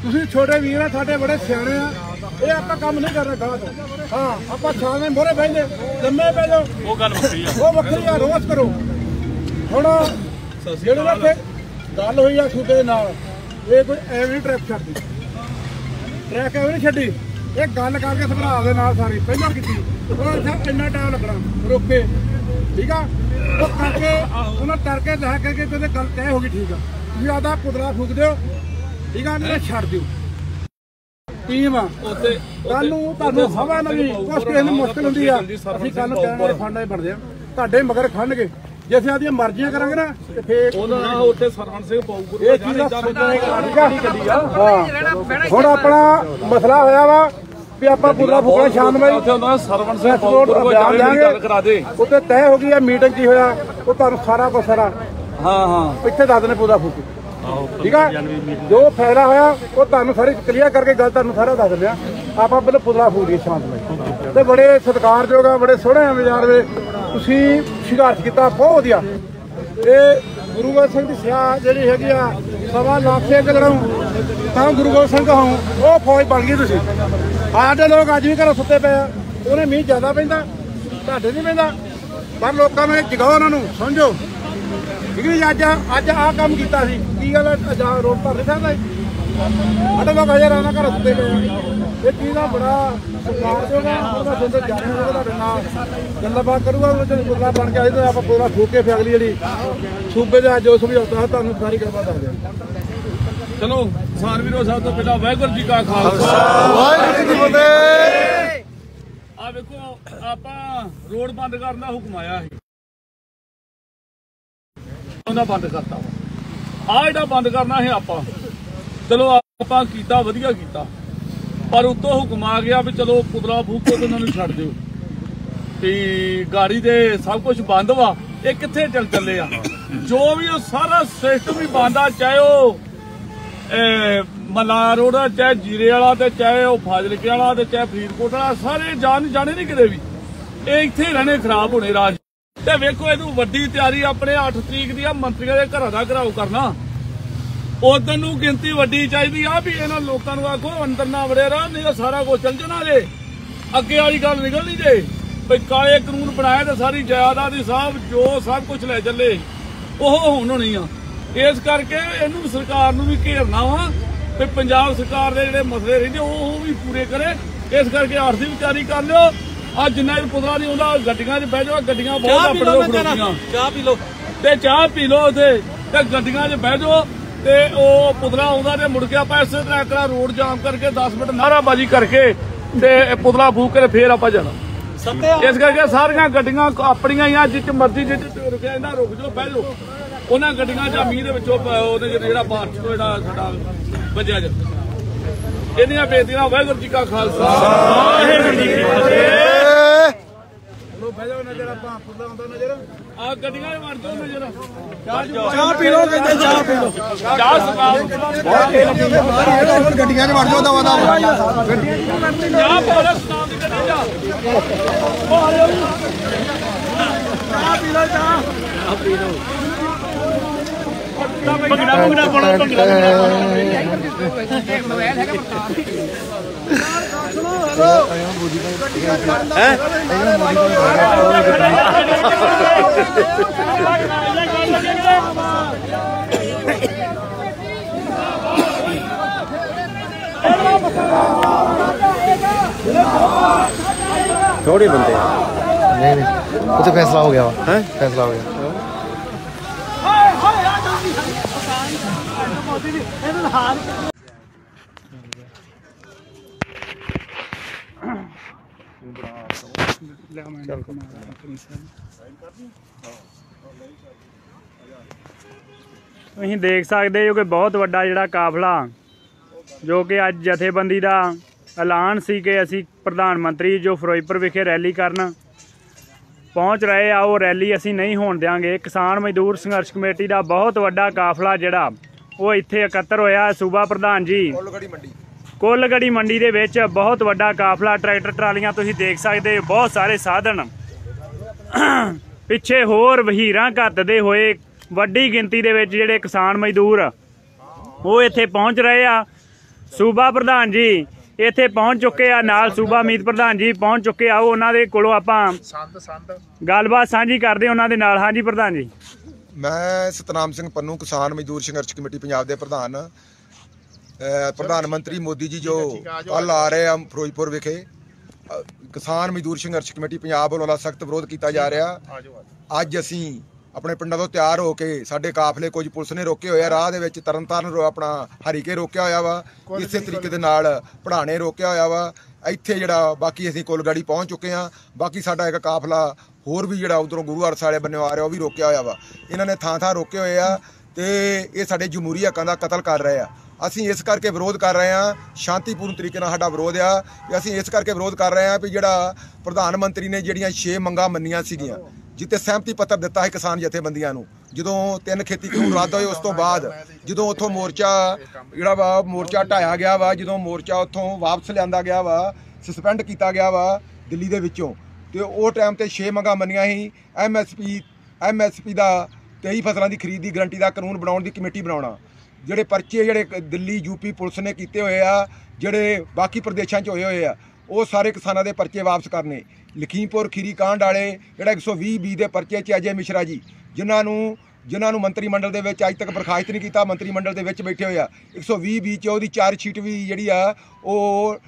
ਤੁਸੀਂ ਛੋਟੇ ਵੀਰ ਆ ਸਾਡੇ ਬੜੇ ਸਿਆਣੇ ਆ ਇਹ ਆਪਾਂ ਕੰਮ ਨਹੀਂ ਕਰਨਾ ਗਾਹ ਤੋਂ ਹਾਂ ਆਪਾਂ ਛਾਵੇਂ ਮੋਰੇ ਬੈਠੇ ਲੰਮੇ ਪੈ ਜਾਓ ਉਹ ਗੱਲ ਵੱਖਰੀ ਆ ਉਹ ਵੱਖਰੀ ਆ ਰੋਜ਼ ਕਰੋ ਹੁਣ ਜਿਹੜੇ ਨਾ ਗੱਲ ਹੋਈ ਆ ਸੂਬੇ ਨਾਲ ਇਹ ਕੋਈ ਐਵੇਂ ਟ੍ਰਿਪ ਛੱਡਦੀ ਟਰੈਕ ਐਵੇਂ ਨਹੀਂ ਛੱਡੀ, ਇਹ ਗੱਲ ਕਰਕੇ ਸੁਭਾਅ ਦੇ ਨਾਲ ਸਾਰੀ ਪਹਿਲਾਂ ਕੀਤੀ। ਉਹ ਇੱਥੇ ਇੰਨਾ ਟਾਈਮ ਲੱਗਣਾ ਰੋਕੇ, ਠੀਕ ਆ। ਉਹ ਕਰਕੇ ਉਹਨਾਂ ਡਰ ਕੇ ਲੈ ਕੇ ਕਹਿੰਦੇ ਗੱਲ ਤੈਅ ਹੋ ਗਈ, ਠੀਕ ਆ। ਤੁਸੀਂ ਆਦਾ ਪੁਤਲਾ ਫੂਕ ਦਿਓ, ਠੀਕ ਆ, ਨਹੀਂ ਛੱਡ ਦਿਓ। ਟੀਮ ਆ ਉੱਥੇ ਕੱਲ ਨੂੰ ਤੁਹਾਨੂੰ ਹਵਾ ਨਵੀਂ ਕੁਛ ਕਿਸੇ ਨੂੰ ਮੁਸ਼ਕਿਲ ਹੁੰਦੀ ਆ, ਅਸੀਂ ਕੱਲ ਨੂੰ ਕਹਿਣ ਵਾਲੇ ਫੰਡ ਬਣਦੇ ਆ, ਤੁਹਾਡੇ ਮਗਰ ਖੜਨਗੇ। ਜੇ ਅਸੀਂ ਆਦੀਆਂ ਮਰਜ਼ੀਆਂ ਕਰਾਂਗੇ ਨਾ ਤੇ ਫੇਰ ਉਹਨਾਂ ਉੱਥੇ ਸਰਵਣ ਸਿੰਘ ਪਾਊਗਾ। ਇਹ ਚੀਜ਼ ਦਾ ਹੁਣ ਆਪਣਾ ਮਸਲਾ ਹੋਇਆ ਵਾ ਵੀ ਆਪਾਂ ਪੂਰਾ ਫੁਕਰਾ ਸ਼ਾਨਵਾਈ ਉੱਥੇ ਹੁੰਦਾ ਸਰਵਣ ਸਿੰਘ ਗੱਲ ਕਰਾ ਦੇ। ਉੱਥੇ ਤੈਅ ਹੋ ਗਈ ਆ ਮੀਟਿੰਗ ਕੀ ਹੋਇਆ, ਉਹ ਤੁਹਾਨੂੰ ਸਾਰਾ ਕੁਝ ਸਾਰਾ ਇੱਥੇ ਦੱਸ ਦੇਣੇ ਪੂਰਾ ਫੂਕ, ਠੀਕ ਆ। ਜੋ ਫੈਸਲਾ ਹੋਇਆ ਉਹ ਤੁਹਾਨੂੰ ਸਾਰੇ ਕਲੀਅਰ ਕਰਕੇ ਗੱਲ ਤੁਹਾਨੂੰ ਸਾਰਾ ਦੱਸ ਦਿੰਦੇ ਆ। ਆਪਾਂ ਪਹਿਲਾਂ ਪੁਤਲਾ ਫੂਕੀਏ ਸ਼ਾਂਤਮਈ ਤੇ ਬੜੇ ਸਤਿਕਾਰਯੋਗ ਆ, ਬੜੇ ਸੋਹਣੇ ਵਿਚਾਰ ਵੇ ਤੁਸੀਂ ਸੰਘਰਸ਼ ਕੀਤਾ, ਬਹੁਤ ਵਧੀਆ। ਇਹ ਗੁਰੂ ਗੋਬਿੰਦ ਸਿੰਘ ਦੀ ਸਿਆਹ ਜਿਹੜੀ ਹੈਗੀ ਆ 1.25 ਲੱਖ ਏਕੜ ਤਾਂ ਗੁਰੂ ਗੋਬਿੰਦ ਸਿੰਘ ਹੋਂ ਉਹ ਫੌਜ ਬਣ ਗਈ। ਤੁਸੀਂ ਸਾਡੇ ਲੋਕ ਅੱਜ ਵੀ ਘਰੋਂ ਸੁੱਤੇ ਪਏ ਆ, ਉਹਨੇ ਮੀਂਹ ਜ਼ਿਆਦਾ ਪੈਂਦਾ, ਤੁਹਾਡੇ ਨਹੀਂ ਪੈਂਦਾ, ਪਰ ਲੋਕਾਂ ਨੂੰ ਜਗਾਓ, ਉਹਨਾਂ ਨੂੰ ਸਮਝੋ, ਠੀਕ ਨਹੀਂ। ਅੱਜ ਆਹ ਕੰਮ ਕੀਤਾ ਸੀ, ਕੀ ਗੱਲ ਰੋਡ ਭਰ ਨਹੀਂ ਸਕਦਾ ਸਾਡੇ ਲੋਕ ਹਜੇ ਰਾਣਾ ਘਰੋਂ ਸੁੱਤੇ ਪਏ ਆ। ਇਹ ਚੀਜ਼ ਦਾ ਬੜਾ ਸਤਿਕਾਰਯੋਗ ਆ, ਉਹਦਾ ਜਿੰਦੇ ਜਾਣੇ ਹੋਵੇ ਤੁਹਾਡੇ ਨਾਲ ਗੱਲਬਾਤ ਕਰੂਗਾ, ਉਹ ਜਦੋਂ ਪੁਤਲਾ ਬਣ ਕੇ ਆਏ ਤਾਂ ਆਪਾਂ ਪੂਰਾ ਫੂਕ ਕੇ ਫਿਰ ਅਗਲੀ ਜਿਹੜੀ ਸੂਬੇ ਦਾ ਜੋ ਸਮਝੌਤਾ ਤੁਹਾਨੂੰ ਸਾਰੀ ਗੱਲਬਾਤ ਦੱਸਦੇ ਹਾਂ। ਚਲੋ ਕਿਸਾਨ ਵੀਰੋ, ਸਭ ਤੋਂ ਪਹਿਲਾਂ ਵਾਹਿਗੁਰੂ ਜੀ ਕਾ ਖਾਲਸਾ, ਵਾਹਿਗੁਰੂ ਜੀ ਕੀ ਫਤਿਹ। ਆ ਵੇਖੋ ਆਪਾਂ ਰੋਡ ਬੰਦ ਕਰਨ ਦਾ ਹੁਕਮ ਆਇਆ ਸੀ, ਉਹਦਾ ਬੰਦ ਕਰਤਾ। ਆ ਜਿਹੜਾ ਬੰਦ ਕਰਨਾ ਸੀ ਆਪਾਂ, ਚਲੋ ਆਪਾਂ ਕੀਤਾ, ਵਧੀਆ ਕੀਤਾ, ਪਰ ਉੱਤੋਂ ਹੁਕਮ ਆ ਗਿਆ ਵੀ ਚਲੋ ਪੁਤਲਾ ਫੂਕ ਕੇ ਉਹਨਾਂ ਨੂੰ ਛੱਡ ਦਿਓ ਤੇ ਗਾੜੀ ਦੇ ਸਭ ਕੁਝ ਬੰਦ ਵਾ। ਇਹ ਕਿੱਥੇ ਚੱਲੇ ਆ? ਜੋ ਵੀ ਉਹ ਸਾਰਾ ਸਿਸਟਮ ਹੀ ਬੰਦ ਆ, ਚਾਹੇ ਉਹ ਮੱਲਾ ਰੋਡ, ਚਾਹੇ ਜੀਰੇ ਵਾਲਾ, ਤੇ ਚਾਹੇ ਉਹ ਫਾਜ਼ਿਲਕੇ ਵਾਲਾ, ਤੇ ਚਾਹੇ ਫਰੀਦਕੋਟ ਵਾਲਾ, ਸਾਰੇ ਜਾਣੇ ਨਹੀਂ ਕਿਤੇ ਵੀ। ਇਹ ਇੱਥੇ ਰਹਿਣੇ, ਖਰਾਬ ਹੋਣੇ ਰਾਜ। ਤੇ ਵੇਖੋ ਇਹਨੂੰ ਵੱਡੀ ਤਿਆਰੀ ਆਪਣੇ 8 ਤਰੀਕ ਦੀ ਆ, ਮੰਤਰੀਆਂ ਦੇ ਘਰਾਂ ਦਾ ਘਰਾਓ ਕਰਨਾ। ਉਦੋਂ ਨੂੰ ਗਿਣਤੀ ਵੱਡੀ ਚਾਹੀਦੀ ਆ ਵੀ ਇਹਨਾਂ ਲੋਕਾਂ ਨੂੰ ਆਖੋ ਅੰਦਰ ਨਾ ਵੜੇ ਰਹਾ, ਨਹੀਂ ਤਾਂ ਸਾਰਾ ਕੁਝ ਚੱਲ ਜਾਣਾ ਜੇ। ਅੱਗੇ ਵਾਲੀ ਗੱਲ ਨਿਕਲਣੀ ਜੇ ਵੀ ਕਾਲੇ ਕਾਨੂੰਨ ਬਣਾਏ ਤੇ ਸਾਰੀ ਜਾਇਦਾਦ ਦੀ ਜੋ ਸਭ ਕੁਝ ਲੈ ਚੱਲੇ ਉਹ ਹੁਣ ਹੋਣੀ ਆ। ਇਸ ਕਰਕੇ ਇਹਨੂੰ ਸਰਕਾਰ ਨੂੰ ਵੀ ਘੇਰਨਾ ਵਾ ਤੇ ਪੰਜਾਬ ਸਰਕਾਰ ਦੇ ਜਿਹੜੇ ਮਸਲੇ ਰਹਿੰਦੇ ਉਹ ਵੀ ਪੂਰੇ ਕਰੇ। ਇਸ ਕਰਕੇ ਆਰਥੀ ਵੀ ਤਿਆਰੀ ਕਰ ਲਿਓ। ਅੱਜ ਜਿੰਨਾ ਚਿਰ ਪੁਤਲਾ ਨਹੀਂ ਆਉਂਦਾ ਗੱਡੀਆਂ 'ਚ ਬਹਿ ਜਾਓ, ਗੱਡੀਆਂ ਬਹੁਤ ਆਪਣੇ ਖੜੋਤੀਆਂ, ਚਾਹ ਪੀ ਲਓ ਤੇ ਚਾਹ ਪੀ ਲਓ ਉੱਥੇ ਤੇ ਗੱਡੀਆਂ 'ਚ ਬਹਿ ਜਾਓ ਤੇ ਉਹ ਪੁਤਲਾ ਆਉਂਦਾ ਤੇ ਮੁੜ ਕੇ ਆਪਾਂ ਇਸੇ ਤਰ੍ਹਾਂ ਕਰਾ ਰੋਡ ਜਾਮ ਕਰਕੇ 10 ਮਿੰਟ ਨਾਅਰਾਬਾਜ਼ੀ ਕਰਕੇ ਤੇ ਪੁਤਲਾ ਫੂਕ ਕੇ ਫੇਰ ਆਪਾਂ ਜਾਣਾ। ਇਸ ਕਰਕੇ ਸਾਰੀਆਂ ਗੱਡੀਆਂ ਆਪਣੀਆਂ ਹੀ ਆ, ਜਿੱਥੇ ਮਰਜ਼ੀ ਜਿੱਥੇ ਰੁਕਿਆ ਇਹਨਾਂ ਰੁਕ ਜਾਓ, ਬਹਿ ਜਾਓ ਉਹਨਾਂ ਗੱਡੀਆਂ 'ਚ। ਮੀਂਹ ਦੇ ਵਿੱਚੋਂ ਉਹਨੇ ਜਿਹੜਾ ਬਾਰਿਸ਼ ਤੋਂ ਜਿਹੜਾ ਸਾਡਾ ਵੱਜਿਆ ਜਾ ਇਹਦੀਆਂ ਬੇਨਤੀਆਂ। ਵਾਹਿਗੁਰੂ ਜੀ ਕਾ ਖਾਲਸਾ, ਵਾਹਿਗੁਰੂ ਜੀ ਕੀ ਫਤਿਹ। ਲੋ ਬਹਿ ਜਾਓ, ਨਜ਼ਰ ਆਪਾਂ ਪੁਤਲਾ ਆਉਂਦਾ ਨਜ਼ਰ ਆ ਗੱਡੀਆਂ 'ਚ ਵੜ ਜਾਓ ਨਜ਼ਰ। ਚਾਹ ਪੀ ਲਓ, ਕਹਿੰਦੇ ਚਾਹ ਪੀ ਲਓ, ਚਾਹ ਸਰਕਾਰ ਗੱਡੀਆਂ 'ਚ ਵੜ ਜਾਓ, ਦਵਾ ਦਵਾ ਚਾਹ ਪੋਲੇ ਸਟਾਮ ਦੀ ਗੱਡੀ ਜਾ ਚਾਹ ਪੀ ਲਓ, ਚਾਹ ਪੀ ਲਓ। ਭੰਗੜਾ ਪਾਉਣਾ, ਭੰਗੜਾ ਥੋੜੇ ਬੰਦੇ ਨਹੀਂ ਉੱਥੇ ਫੈਸਲਾ ਹੋ ਗਿਆ ਵਾ, ਹੈ ਫੈਸਲਾ ਹੋ ਗਿਆ। ਤੁਸੀਂ ਦੇਖ ਸਕਦੇ ਹੋ ਕਿ ਬਹੁਤ ਵੱਡਾ ਜਿਹੜਾ ਕਾਫਲਾ ਜੋ ਕਿ ਅੱਜ ਜਥੇਬੰਦੀ ਦਾ ਐਲਾਨ ਸੀ ਕਿ ਅਸੀਂ ਪ੍ਰਧਾਨ ਮੰਤਰੀ ਜੋ ਫਿਰੋਜ਼ਪੁਰ ਵਿਖੇ ਰੈਲੀ ਕਰਨ ਪਹੁੰਚ ਰਹੇ ਆ, ਉਹ ਰੈਲੀ ਅਸੀਂ ਨਹੀਂ ਹੋਣ ਦਿਆਂਗੇ। ਕਿਸਾਨ ਮਜ਼ਦੂਰ ਸੰਘਰਸ਼ ਕਮੇਟੀ ਦਾ ਬਹੁਤ ਵੱਡਾ ਕਾਫਲਾ ਜਿਹੜਾ ਉਹ ਇੱਥੇ ਇਕੱਤਰ ਹੋਇਆ। ਸੂਬਾ ਪ੍ਰਧਾਨ ਜੀ ਕੁੱਲਗੜੀ ਮੰਡੀ ਦੇ ਵਿੱਚ ਬਹੁਤ ਵੱਡਾ ਕਾਫਲਾ, ਟਰੈਕਟਰ ਟਰਾਲੀਆਂ ਤੁਸੀਂ ਦੇਖ ਸਕਦੇ ਹੋ, ਬਹੁਤ ਸਾਰੇ ਸਾਧਨ ਪਿੱਛੇ ਹੋਰ ਵਹੀਰਾਂ ਘੱਤਦੇ ਹੋਏ ਵੱਡੀ ਗਿਣਤੀ ਦੇ ਵਿੱਚ ਜਿਹੜੇ ਕਿਸਾਨ ਮਜ਼ਦੂਰ ਉਹ ਇੱਥੇ ਪਹੁੰਚ ਰਹੇ ਆ। ਸੂਬਾ ਪ੍ਰਧਾਨ ਜੀ ਇੱਥੇ ਪਹੁੰਚ ਚੁੱਕੇ ਆ, ਨਾਲ ਸੂਬਾ ਮੀਤ ਪ੍ਰਧਾਨ ਜੀ ਪਹੁੰਚ ਚੁੱਕੇ ਆ। ਉਹਨਾਂ ਦੇ ਕੋਲੋਂ ਆਪਾਂ ਗੱਲਬਾਤ ਸਾਂਝੀ ਕਰਦੇ ਉਹਨਾਂ ਦੇ ਨਾਲ। ਹਾਂਜੀ ਪ੍ਰਧਾਨ ਜੀ। ਮੈਂ ਸਤਨਾਮ ਸਿੰਘ ਪੰਨੂ, ਕਿਸਾਨ ਮਜ਼ਦੂਰ ਸੰਘਰਸ਼ ਕਮੇਟੀ ਪੰਜਾਬ ਦੇ ਪ੍ਰਧਾਨ। ਪ੍ਰਧਾਨ ਮੰਤਰੀ ਮੋਦੀ ਜੀ ਜੋ ਕੱਲ ਆ ਰਹੇ ਆ ਫਿਰੋਜ਼ਪੁਰ ਵਿਖੇ ਕਿਸਾਨ ਮਜ਼ਦੂਰ ਸੰਘਰਸ਼ ਕਮੇਟੀ ਪੰਜਾਬ ਵੱਲੋਂ ਸਖਤ ਵਿਰੋਧ ਕੀਤਾ ਜਾ ਰਿਹਾ। ਅੱਜ ਅਸੀਂ ਆਪਣੇ ਪਿੰਡਾਂ ਤੋਂ ਤਿਆਰ ਹੋ ਕੇ ਸਾਡੇ ਕਾਫਲੇ ਕੁਝ ਪੁਲਿਸ ਨੇ ਰੋਕੇ ਹੋਏ ਆ ਰਾਹ ਦੇ ਵਿੱਚ, ਤਰਨਤਾਰਨ ਆਪਣਾ ਹਰੀਕੇ ਰੋਕਿਆ ਹੋਇਆ ਵਾ, ਇਸੇ ਤਰੀਕੇ ਦੇ ਨਾਲ ਪੜਾਣੇ ਰੋਕਿਆ ਹੋਇਆ ਵਾ। ਇੱਥੇ ਜਿਹੜਾ ਬਾਕੀ ਅਸੀਂ ਕੁਲਗੜੀ ਪਹੁੰਚ ਚੁੱਕੇ ਹਾਂ। ਬਾਕੀ ਸਾਡਾ ਇੱਕ ਕਾਫਲਾ ਹੋਰ ਵੀ ਜਿਹੜਾ ਉਧਰੋਂ ਗੁਰੂ ਹਰਸ ਵਾਲੇ ਬੰਨਿਓ ਆ ਰਿਹਾ ਉਹ ਵੀ ਰੋਕਿਆ ਹੋਇਆ ਵਾ। ਇਹਨਾਂ ਨੇ ਥਾਂ ਥਾਂ ਰੋਕੇ ਹੋਏ ਆ ਤੇ ਇਹ ਸਾਡੇ ਜਮਹੂਰੀ ਹੱਕਾਂ ਦਾ ਕਤਲ ਕਰ ਰਹੇ ਆ। ਅਸੀਂ ਇਸ ਕਰਕੇ ਵਿਰੋਧ ਕਰ ਰਹੇ ਹਾਂ, ਸ਼ਾਂਤੀਪੂਰਨ ਤਰੀਕੇ ਨਾਲ ਸਾਡਾ ਵਿਰੋਧ ਆ ਵੀ ਅਸੀਂ ਇਸ ਕਰਕੇ ਵਿਰੋਧ ਕਰ ਰਹੇ ਹਾਂ ਵੀ ਜਿਹੜਾ ਪ੍ਰਧਾਨ ਮੰਤਰੀ ਨੇ ਜਿਹੜੀਆਂ 6 ਮੰਗਾਂ ਮੰਨੀਆਂ ਸੀਗੀਆਂ, ਜਿੱਤੇ ਸਹਿਮਤੀ ਪੱਤਰ ਦਿੱਤਾ ਹੈ ਕਿਸਾਨ ਜਥੇਬੰਦੀਆਂ ਨੂੰ, ਜਦੋਂ 3 ਖੇਤੀ ਕਾਨੂੰਨ ਰੱਦ ਹੋਏ ਉਸ ਤੋਂ ਬਾਅਦ ਜਦੋਂ ਉੱਥੋਂ ਮੋਰਚਾ ਜਿਹੜਾ ਵਾ ਮੋਰਚਾ ਢਾਇਆ ਗਿਆ ਵਾ, ਜਦੋਂ ਮੋਰਚਾ ਉੱਥੋਂ ਵਾਪਸ ਲਿਆਂਦਾ ਗਿਆ ਵਾ, ਸਸਪੈਂਡ ਕੀਤਾ ਗਿਆ ਵਾ ਦਿੱਲੀ ਦੇ ਵਿੱਚੋਂ, ਤੇ ਉਹ ਟਾਈਮ ਤੇ 6 ਮੰਗਾਂ ਮੰਨੀਆਂ ਸੀ। MSP ਦਾ 23 ਫਸਲਾਂ ਦੀ ਖਰੀਦ ਦੀ ਗਰੰਟੀ ਦਾ ਕਾਨੂੰਨ ਬਣਾਉਣ ਦੀ ਕਮੇਟੀ ਬਣਾਉਣਾ, ਜਿਹੜੇ ਪਰਚੇ ਜਿਹੜੇ ਦਿੱਲੀ UP ਪੁਲਿਸ ਨੇ ਕੀਤੇ ਹੋਏ ਆ, ਜਿਹੜੇ ਬਾਕੀ ਪ੍ਰਦੇਸ਼ਾਂ 'ਚ ਹੋਏ ਆ, ਉਹ ਸਾਰੇ ਕਿਸਾਨਾਂ ਦੇ ਪਰਚੇ ਵਾਪਸ ਕਰਨੇ। ਲਖੀਮਪੁਰ ਖੀਰੀ ਕਾਂਡ ਵਾਲੇ ਜਿਹੜਾ 120B ਦੇ ਪਰਚੇ 'ਚ ਅਜੇ ਮਿਸ਼ਰਾ ਜੀ ਜਿਨ੍ਹਾਂ ਨੂੰ ਮੰਤਰੀ ਮੰਡਲ ਦੇ ਵਿੱਚ ਅੱਜ ਤੱਕ ਬਰਖਾਸਤ ਨਹੀਂ ਕੀਤਾ, ਮੰਤਰੀ ਮੰਡਲ ਦੇ ਵਿੱਚ ਬੈਠੇ ਹੋਏ ਆ। 120B 'ਚ ਉਹਦੀ ਚਾਰਜ ਸ਼ੀਟ ਵੀ ਜਿਹੜੀ ਆ ਉਹ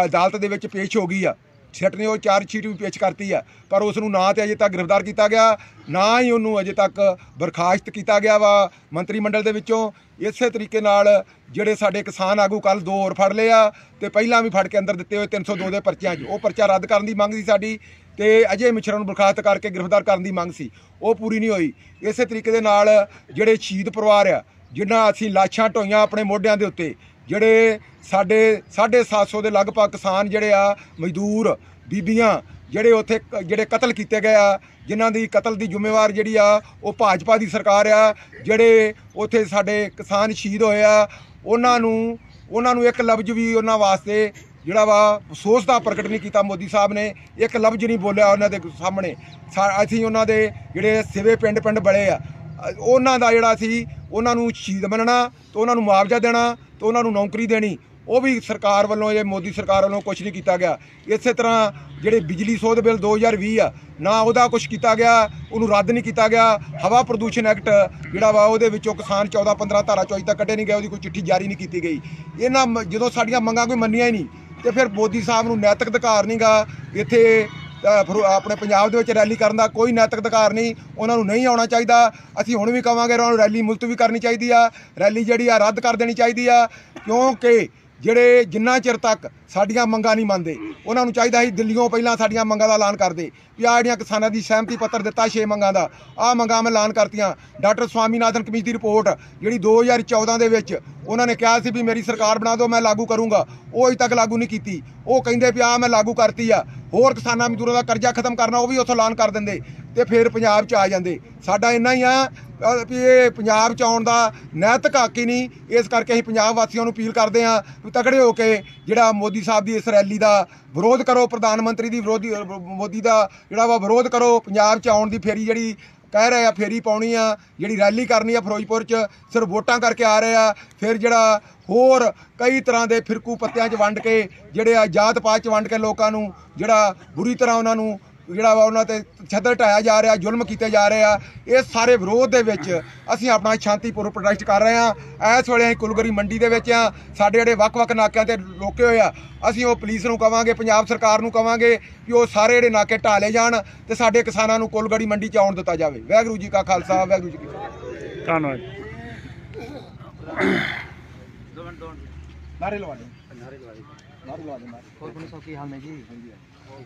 ਅਦਾਲਤ ਦੇ ਵਿੱਚ ਪੇਸ਼ ਹੋ ਗਈ ਆ। ਸੈਟ ਨੇ ਉਹ ਚਾਰਜ ਸ਼ੀਟ ਵੀ ਪੇਸ਼ ਕਰਤੀ ਆ, ਪਰ ਉਸ ਨੂੰ ਨਾ ਤੇ ਅਜੇ ਤੱਕ ਗ੍ਰਿਫਤਾਰ ਕੀਤਾ ਗਿਆ, ਨਾ ਹੀ ਉਹਨੂੰ ਅਜੇ ਤੱਕ ਬਰਖਾਸਤ ਕੀਤਾ ਗਿਆ ਵਾ ਮੰਤਰੀ ਮੰਡਲ ਦੇ ਵਿੱਚੋਂ। ਇਸੇ ਤਰੀਕੇ ਨਾਲ ਜਿਹੜੇ ਸਾਡੇ ਕਿਸਾਨ ਆਗੂ ਕੱਲ 2 ਹੋਰ ਫੜ ਲਏ ਆ ਤੇ ਪਹਿਲਾਂ ਵੀ ਫੜ ਕੇ ਅੰਦਰ ਦਿੱਤੇ ਹੋਏ 302 ਦੇ ਪਰਚਿਆਂ 'ਚ। ਉਹ ਪਰਚਾ ਰੱਦ ਕਰਨ ਦੀ ਮੰਗ ਸੀ ਸਾਡੀ, ਤੇ ਅਜੇ ਮਿਸ਼ਰਾ ਨੂੰ ਬਰਖਾਸਤ ਕਰਕੇ ਗ੍ਰਿਫਤਾਰ ਕਰਨ ਦੀ ਮੰਗ ਸੀ, ਉਹ ਪੂਰੀ ਨਹੀਂ ਹੋਈ। ਇਸੇ ਤਰੀਕੇ ਦੇ ਨਾਲ ਜਿਹੜੇ ਸ਼ਹੀਦ ਪਰਿਵਾਰ ਆ ਜਿਨ੍ਹਾਂ ਅਸੀਂ ਲਾਸ਼ਾਂ ਢੋਈਆਂ ਆਪਣੇ ਮੋਢਿਆਂ ਦੇ ਉੱਤੇ, ਜਿਹੜੇ ਸਾਡੇ 750 ਦੇ ਲਗਭਗ ਕਿਸਾਨ ਜਿਹੜੇ ਆ ਮਜ਼ਦੂਰ ਬੀਬੀਆਂ ਜਿਹੜੇ ਉੱਥੇ ਜਿਹੜੇ ਕਤਲ ਕੀਤੇ ਗਏ ਆ, ਜਿਨ੍ਹਾਂ ਦੀ ਕਤਲ ਦੀ ਜ਼ਿੰਮੇਵਾਰ ਜਿਹੜੀ ਆ ਉਹ ਭਾਜਪਾ ਦੀ ਸਰਕਾਰ ਆ। ਜਿਹੜੇ ਉੱਥੇ ਸਾਡੇ ਕਿਸਾਨ ਸ਼ਹੀਦ ਹੋਏ ਆ ਉਹਨਾਂ ਨੂੰ ਇੱਕ ਲਫ਼ਜ਼ ਵੀ ਉਹਨਾਂ ਵਾਸਤੇ ਜਿਹੜਾ ਵਾ ਅਫਸੋਸ ਦਾ ਪ੍ਰਗਟ ਨਹੀਂ ਕੀਤਾ ਮੋਦੀ ਸਾਹਿਬ ਨੇ, ਇੱਕ ਲਫ਼ਜ਼ ਨਹੀਂ ਬੋਲਿਆ ਉਹਨਾਂ ਦੇ ਸਾਹਮਣੇ। ਅਸੀਂ ਉਹਨਾਂ ਦੇ ਜਿਹੜੇ ਸਿਵੇ ਪਿੰਡ ਬੜੇ ਆ ਉਹਨਾਂ ਦਾ ਜਿਹੜਾ ਸੀ ਉਹਨਾਂ ਨੂੰ ਸ਼ਹੀਦ ਮੰਨਣਾ ਤੇ ਉਹਨਾਂ ਨੂੰ ਮੁਆਵਜ਼ਾ ਦੇਣਾ ਤੇ ਉਹਨਾਂ ਨੂੰ ਨੌਕਰੀ ਦੇਣੀ, ਉਹ ਵੀ ਸਰਕਾਰ ਵੱਲੋਂ ਇਹ ਮੋਦੀ ਸਰਕਾਰ ਵੱਲੋਂ ਕੁਝ ਨਹੀਂ ਕੀਤਾ ਗਿਆ। ਇਸੇ ਤਰ੍ਹਾਂ ਜਿਹੜੇ ਬਿਜਲੀ ਸੋਧ ਬਿੱਲ 2020 ਆ ਨਾ ਉਹਦਾ ਕੁਝ ਕੀਤਾ ਗਿਆ, ਉਹਨੂੰ ਰੱਦ ਨਹੀਂ ਕੀਤਾ ਗਿਆ। ਹਵਾ ਪ੍ਰਦੂਸ਼ਣ ਐਕਟ ਜਿਹੜਾ ਵਾ ਉਹਦੇ ਵਿੱਚੋਂ ਕਿਸਾਨ 14-15 ਧਾਰਾ 24 ਤੱਕ ਕੱਢੇ ਨਹੀਂ ਗਏ, ਉਹਦੀ ਕੋਈ ਚਿੱਠੀ ਜਾਰੀ ਨਹੀਂ ਕੀਤੀ ਗਈ। ਇਹਨਾਂ ਜਦੋਂ ਸਾਡੀਆਂ ਮੰਗਾਂ ਕੋਈ ਮੰਨੀਆਂ ਹੀ ਨਹੀਂ ਤੇ ਫਿਰ ਮੋਦੀ ਸਾਹਿਬ ਨੂੰ ਨੈਤਿਕ ਅਧਿਕਾਰ ਨਹੀਂਗਾ ਇੱਥੇ ਆਪਣੇ ਪੰਜਾਬ ਦੇ ਵਿੱਚ ਰੈਲੀ ਕਰਨ ਦਾ, ਕੋਈ ਨੈਤਿਕ ਅਧਿਕਾਰ ਨਹੀਂ, ਉਹਨਾਂ ਨੂੰ ਨਹੀਂ ਆਉਣਾ ਚਾਹੀਦਾ। ਅਸੀਂ ਹੁਣ ਵੀ ਕਵਾਂਗੇ ਉਹਨਾਂ ਨੂੰ ਰੈਲੀ ਮੁਲਤਵੀ ਕਰਨੀ ਚਾਹੀਦੀ ਆ, ਰੈਲੀ ਜਿਹੜੀ ਆ ਰੱਦ ਕਰ ਦੇਣੀ ਚਾਹੀਦੀ ਆ, ਕਿਉਂਕਿ ਜਿਹੜੇ ਜਿੰਨਾ ਚਿਰ ਤੱਕ ਸਾਡੀਆਂ ਮੰਗਾਂ ਨਹੀਂ ਮੰਨਦੇ ਉਹਨਾਂ ਨੂੰ ਚਾਹੀਦਾ ਸੀ ਦਿੱਲੀੋਂ ਪਹਿਲਾਂ ਸਾਡੀਆਂ ਮੰਗਾਂ ਦਾ ਐਲਾਨ ਕਰਦੇ ਵੀ ਆਹ ਜਿਹੜੀਆਂ ਕਿਸਾਨਾਂ ਦੀ ਸਹਿਮਤੀ ਪੱਤਰ ਦਿੱਤਾ 6 ਮੰਗਾਂ ਦਾ, ਆਹ ਮੰਗਾਂ ਮੈਂ ਐਲਾਨ ਕਰਤੀਆਂ। ਡਾਕਟਰ ਸਵਾਮੀਨਾਥਨ ਕਮਿਸ਼ਨ ਦੀ ਰਿਪੋਰਟ ਜਿਹੜੀ 2014 ਦੇ ਵਿੱਚ ਉਹਨਾਂ ਨੇ ਕਿਹਾ ਸੀ ਵੀ ਮੇਰੀ ਸਰਕਾਰ ਬਣਾ ਦਿਓ ਮੈਂ ਲਾਗੂ ਕਰੂੰਗਾ, ਉਹ ਅਜੇ ਤੱਕ ਲਾਗੂ ਨਹੀਂ ਕੀਤੀ। ਉਹ ਕਹਿੰਦੇ ਵੀ ਆਹ ਮੈਂ ਲਾਗੂ ਕਰਤੀ ਆ, ਹੋਰ ਕਿਸਾਨਾਂ ਮਜ਼ਦੂਰਾਂ ਦਾ ਕਰਜ਼ਾ ਖਤਮ ਕਰਨਾ ਉਹ ਵੀ ਉੱਥੋਂ ਐਲਾਨ ਕਰ ਦਿੰਦੇ ਤੇ ਫਿਰ ਪੰਜਾਬ 'ਚ ਆ ਜਾਂਦੇ। ਸਾਡਾ ਇੰਨਾ ਹੀ ਆ ਵੀ ਇਹ ਪੰਜਾਬ 'ਚ ਆਉਣ ਦਾ ਨੈਤਿਕ ਹੱਕ ਹੀ ਨਹੀਂ। ਇਸ ਕਰਕੇ ਅਸੀਂ ਪੰਜਾਬ ਵਾਸੀਆਂ ਨੂੰ ਅਪੀਲ ਕਰਦੇ ਹਾਂ ਵੀ ਤਕੜੇ ਹੋ ਕੇ ਜਿਹੜਾ ਮੋਦੀ ਸਾਹਿਬ ਦੀ ਇਸ ਰੈਲੀ ਦਾ ਵਿਰੋਧ ਕਰੋ, ਪ੍ਰਧਾਨ ਮੰਤਰੀ ਦੀ ਮੋਦੀ ਦਾ ਜਿਹੜਾ ਵਾ ਵਿਰੋਧ ਕਰੋ। ਪੰਜਾਬ 'ਚ ਆਉਣ ਦੀ ਫੇਰੀ ਜਿਹੜੀ ਕਹਿ ਰਹੇ ਆ ਫੇਰੀ ਪਾਉਣੀ ਆ, ਜਿਹੜੀ ਰੈਲੀ ਕਰਨੀ ਆ ਫਿਰੋਜ਼ਪੁਰ 'ਚ ਸਿਰਫ ਵੋਟਾਂ ਕਰਕੇ ਆ ਰਹੇ ਆ। ਫਿਰ ਜਿਹੜਾ ਹੋਰ ਕਈ ਤਰ੍ਹਾਂ ਦੇ ਫਿਰਕੂ ਪੱਤਿਆਂ 'ਚ ਵੰਡ ਕੇ ਜਿਹੜੇ ਆ ਜਾਤ ਪਾਤ 'ਚ ਵੰਡ ਕੇ ਲੋਕਾਂ ਨੂੰ ਜਿਹੜਾ ਬੁਰੀ ਤਰ੍ਹਾਂ ਉਹਨਾਂ ਨੂੰ ਜਿਹੜਾ ਵਾ ਉਹਨਾਂ ਤੇ ਛੱਦਰ ਢਾਇਆ ਜਾ ਰਿਹਾ, ਜ਼ੁਲਮ ਕੀਤੇ ਜਾ ਰਹੇ ਆ। ਇਸ ਸਾਰੇ ਵਿਰੋਧ ਦੇ ਵਿੱਚ ਅਸੀਂ ਆਪਣਾ ਸ਼ਾਂਤੀਪੂਰਨ ਪ੍ਰੋਟੈਸਟ ਕਰ ਰਹੇ ਹਾਂ। ਇਸ ਵੇਲੇ ਅਸੀਂ ਕੁਲਗੜੀ ਮੰਡੀ ਦੇ ਵਿੱਚ ਆ, ਸਾਡੇ ਜਿਹੜੇ ਵੱਖ-ਵੱਖ ਨਾਕਿਆਂ ਤੇ ਰੋਕੇ ਹੋਏ ਆ। ਅਸੀਂ ਉਹ ਪੁਲਿਸ ਨੂੰ ਕਵਾਂਗੇ, ਪੰਜਾਬ ਸਰਕਾਰ ਨੂੰ ਕਵਾਂਗੇ ਕਿ ਉਹ ਸਾਰੇ ਜਿਹੜੇ ਨਾਕੇ ਢਾਲੇ ਜਾਣ ਤੇ ਸਾਡੇ ਕਿਸਾਨਾਂ ਨੂੰ ਕੁਲਗੜੀ ਮੰਡੀ 'ਚ ਆਉਣ ਦਿੱਤਾ ਜਾਵੇ। ਵਾਹਿਗੁਰੂ ਜੀ ਕਾ ਖਾਲਸਾ, ਵਾਹਿਗੁਰੂ ਜੀ ਕੀ ਫਤਿਹ। ਧੰਨਵਾਦ। ਨਾਰੇ ਲਵਾ ਦੇ, ਨਾਰੇ ਲਵਾ ਦੇ। ਹੋਰ ਕੋਈ ਸੌ ਕੀ ਹਾਲ ਨੇ ਜੀ?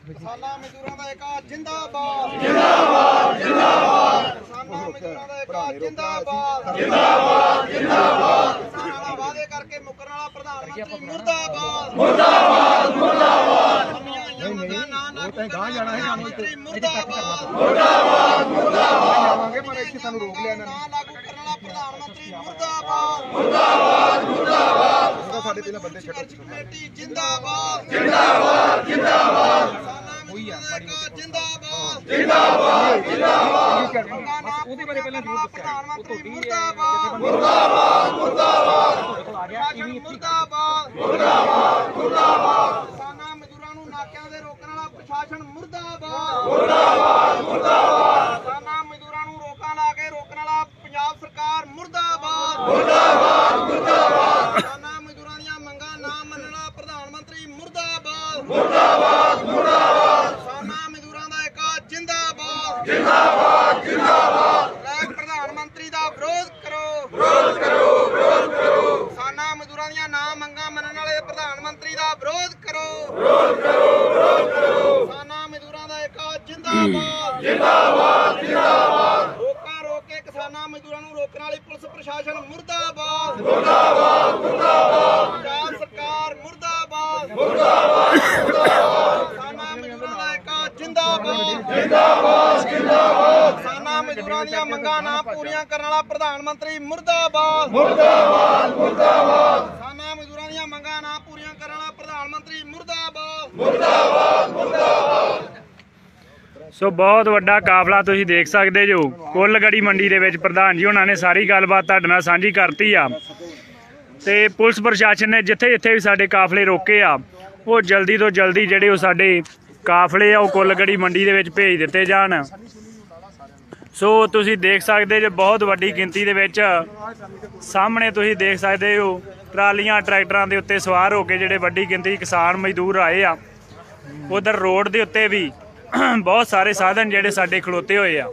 ਕਿਸਾਨਾਂ ਮਜ਼ਦੂਰਾਂ ਦਾ ਏਕਾ ਜਿੰਦਾਬਾਦ, ਜਿੰਦਾਬਾਦ, ਜਿੰਦਾਬਾਦ। ਕਿਸਾਨਾਂ ਮਜ਼ਦੂਰਾਂ ਦਾ ਏਕਾ ਜਿੰਦਾਬਾਦ, ਜਿੰਦਾਬਾਦ, ਜਿੰਦਾਬਾਦ। ਕਿਸਾਨਾਂ ਨਾਲ ਵਾਅਦੇ ਕਰਕੇ ਮੁੱਕਰਨ ਵਾਲਾ ਪ੍ਰਧਾਨ ਮੰਤਰੀ ਮੁਰਦਾਬਾਦ, ਮੁਰਦਾਬਾਦ, ਮੁਰਦਾਬਾਦ। ਉਹ ਤਾਂ ਗਾਂ ਜਾਣਾ ਹੈ ਸਾਨੂੰ ਇੱਥੇ ਮੁਰਦਾਬਾਦ, ਮੁਰਦਾਬਾਦ, ਮੁਰਦਾਬਾਦ। ਜਾਵਾਂਗੇ ਪਰ ਇੱਥੇ ਸਾਨੂੰ ਰੋਕ ਲਿਆ ਇਹਨਾਂ ਨੇ। ਨਾ ਲਾਗੂ ਕਰਨ ਵਾਲਾ ਪ੍ਰਧਾਨ ਮੰਤਰੀ ਮੁਰਦਾਬਾਦ, ਮੁਰਦਾਬਾਦ, ਮੁਰਦਾਬਾਦ। ਸਾਡੇ ਪਹਿਲਾਂ ਬੰਦੇ ਛੱਡੋ। ਕਮੇਟੀ ਜਿੰਦਾਬਾਦ, ਜਿੰਦਾਬਾਦ, ਜਿੰਦਾਬਾਦ। ਜਿੰਦਾਬਾਦ, ਜਿੰਦਾਬਾਦ, ਜਿੰਦਾਬਾਦ। ਉਹਦੇ ਬਾਰੇ ਪਹਿਲਾਂ ਜ਼ਰੂਰ ਦੱਸਿਆ ਉਹ ਤੁਹਾਡੀ ਮੁਰਦਾਬਾਦ, ਮੁਰਦਾਬਾਦ, ਮੁਰਦਾਬਾਦ। ਮੁਰਦਾਬਾਦ, ਮੁਰਦਾਬਾਦ, ਮੁਰਦਾਬਾਦ। ਕਿਸਾਨਾਂ ਮਜ਼ਦੂਰਾਂ ਨੂੰ ਨਾਕਿਆਂ ਦੇ ਰੋਕਣ ਵਾਲਾ ਪ੍ਰਸ਼ਾਸਨ ਮੁਰਦਾਬਾਦ, ਮੁਰਦਾਬਾਦ, ਮੁਰਦਾਬਾਦ। ਕਿਸਾਨਾਂ ਮਜ਼ਦੂਰਾਂ ਨੂੰ ਰੋਕਾਂ ਲਾ ਕੇ ਰੋਕਣ ਵਾਲਾ ਪੰਜਾਬ ਸਰਕਾਰ ਮੁਰਦਾਬਾਦ, ਮੁਰਦਾਬਾਦ, ਮੁਰਦਾਬਾਦ। ਕਿਸਾਨਾਂ ਮਜ਼ਦੂਰਾਂ ਪ੍ਰਧਾਨ ਮੰਤਰੀ ਦਾ ਵਿਰੋਧ ਕਰੋ ਕਿਸਾਨਾਂ ਮਜ਼ਦੂਰਾਂ ਦੀਆਂ ਨਾ ਮੰਗਾਂ ਮੰਨਣ ਵਾਲੇ ਪ੍ਰਧਾਨ ਮੰਤਰੀ ਦਾ ਵਿਰੋਧ ਕਰੋ ਕਿਸਾਨਾਂ ਮਜ਼ਦੂਰਾਂ ਦਾ ਏਕਾ ਜਿੰਦਾਬਾਦ ਰੋਕਾਂ ਰੋਕ ਕੇ ਕਿਸਾਨਾਂ ਮਜ਼ਦੂਰਾਂ ਨੂੰ ਰੋਕਣ ਵਾਲੀ ਪੁਲਿਸ ਪ੍ਰਸ਼ਾਸਨ ਮੁਰਦਾਬਾਦ ਪੰਜਾਬ ਸਰਕਾਰ ਮੁਰਦਾਬਾਦ ਕਿਸਾਨਾਂ ਮਜ਼ਦੂਰਾਂ ਦਾ ਏਕਾ ਜਿੰਦਾਬਾਦ ਕਿਸਾਨਾਂ ਮਜ਼ਦੂਰਾਂ ਦੀਆਂ ਮੰਗਾਂ ਨਾ ਪੂਰੀਆਂ ਕਰਨ ਵਾਲਾ ਪ੍ਰਧਾਨ ਮੰਤਰੀ ਮੁਰਦਾਬਾਦ ਕਿਸਾਨਾਂ ਮਜ਼ਦੂਰਾਂ ਦੀਆਂ ਮੰਗਾਂ ਨਾ ਪੂਰੀਆਂ ਕਰਨ ਵਾਲਾ ਪ੍ਰਧਾਨ ਮੰਤਰੀ ਮੁਰਦਾਬਾਦ ਸੋ ਬਹੁਤ ਵੱਡਾ ਕਾਫਲਾ ਤੁਸੀਂ ਦੇਖ ਸਕਦੇ ਜੋ ਕੁੱਲਗੜੀ ਮੰਡੀ ਦੇ ਵਿੱਚ ਪ੍ਰਧਾਨ ਜੀ ਉਹਨਾਂ ਨੇ ਸਾਰੀ ਗੱਲਬਾਤ ਤੁਹਾਡੇ ਨਾਲ ਸਾਂਝੀ ਕਰਤੀ ਆ ਤੇ ਪੁਲਿਸ ਪ੍ਰਸ਼ਾਸਨ ਨੇ ਜਿੱਥੇ ਜਿੱਥੇ ਵੀ ਸਾਡੇ ਕਾਫਲੇ ਰੋਕੇ ਆ ਉਹ ਜਲਦੀ ਤੋਂ ਜਲਦੀ ਜਿਹੜੇ ਉਹ ਸਾਡੇ ਕਾਫਲੇ ਆ ਉਹ ਕੁੱਲਗੜੀ ਮੰਡੀ ਦੇ ਵਿੱਚ ਭੇਜ ਦਿੱਤੇ ਜਾਣ। ਸੋ ਤੁਸੀਂ ਦੇਖ ਸਕਦੇ ਜੋ ਬਹੁਤ ਵੱਡੀ ਗਿਣਤੀ ਦੇ ਵਿੱਚ ਸਾਹਮਣੇ ਤੁਸੀਂ ਦੇਖ ਸਕਦੇ ਹੋ ਟਰਾਲੀਆਂ ਟਰੈਕਟਰਾਂ ਦੇ ਉੱਤੇ ਸਵਾਰ ਹੋ ਕੇ ਜਿਹੜੇ ਵੱਡੀ ਗਿਣਤੀ ਕਿਸਾਨ ਮਜ਼ਦੂਰ ਆਏ ਆ। ਉਧਰ ਰੋਡ ਦੇ ਉੱਤੇ ਵੀ ਬਹੁਤ ਸਾਰੇ ਸਾਧਨ ਜਿਹੜੇ ਸਾਡੇ ਖਲੋਤੇ ਹੋਏ ਆ।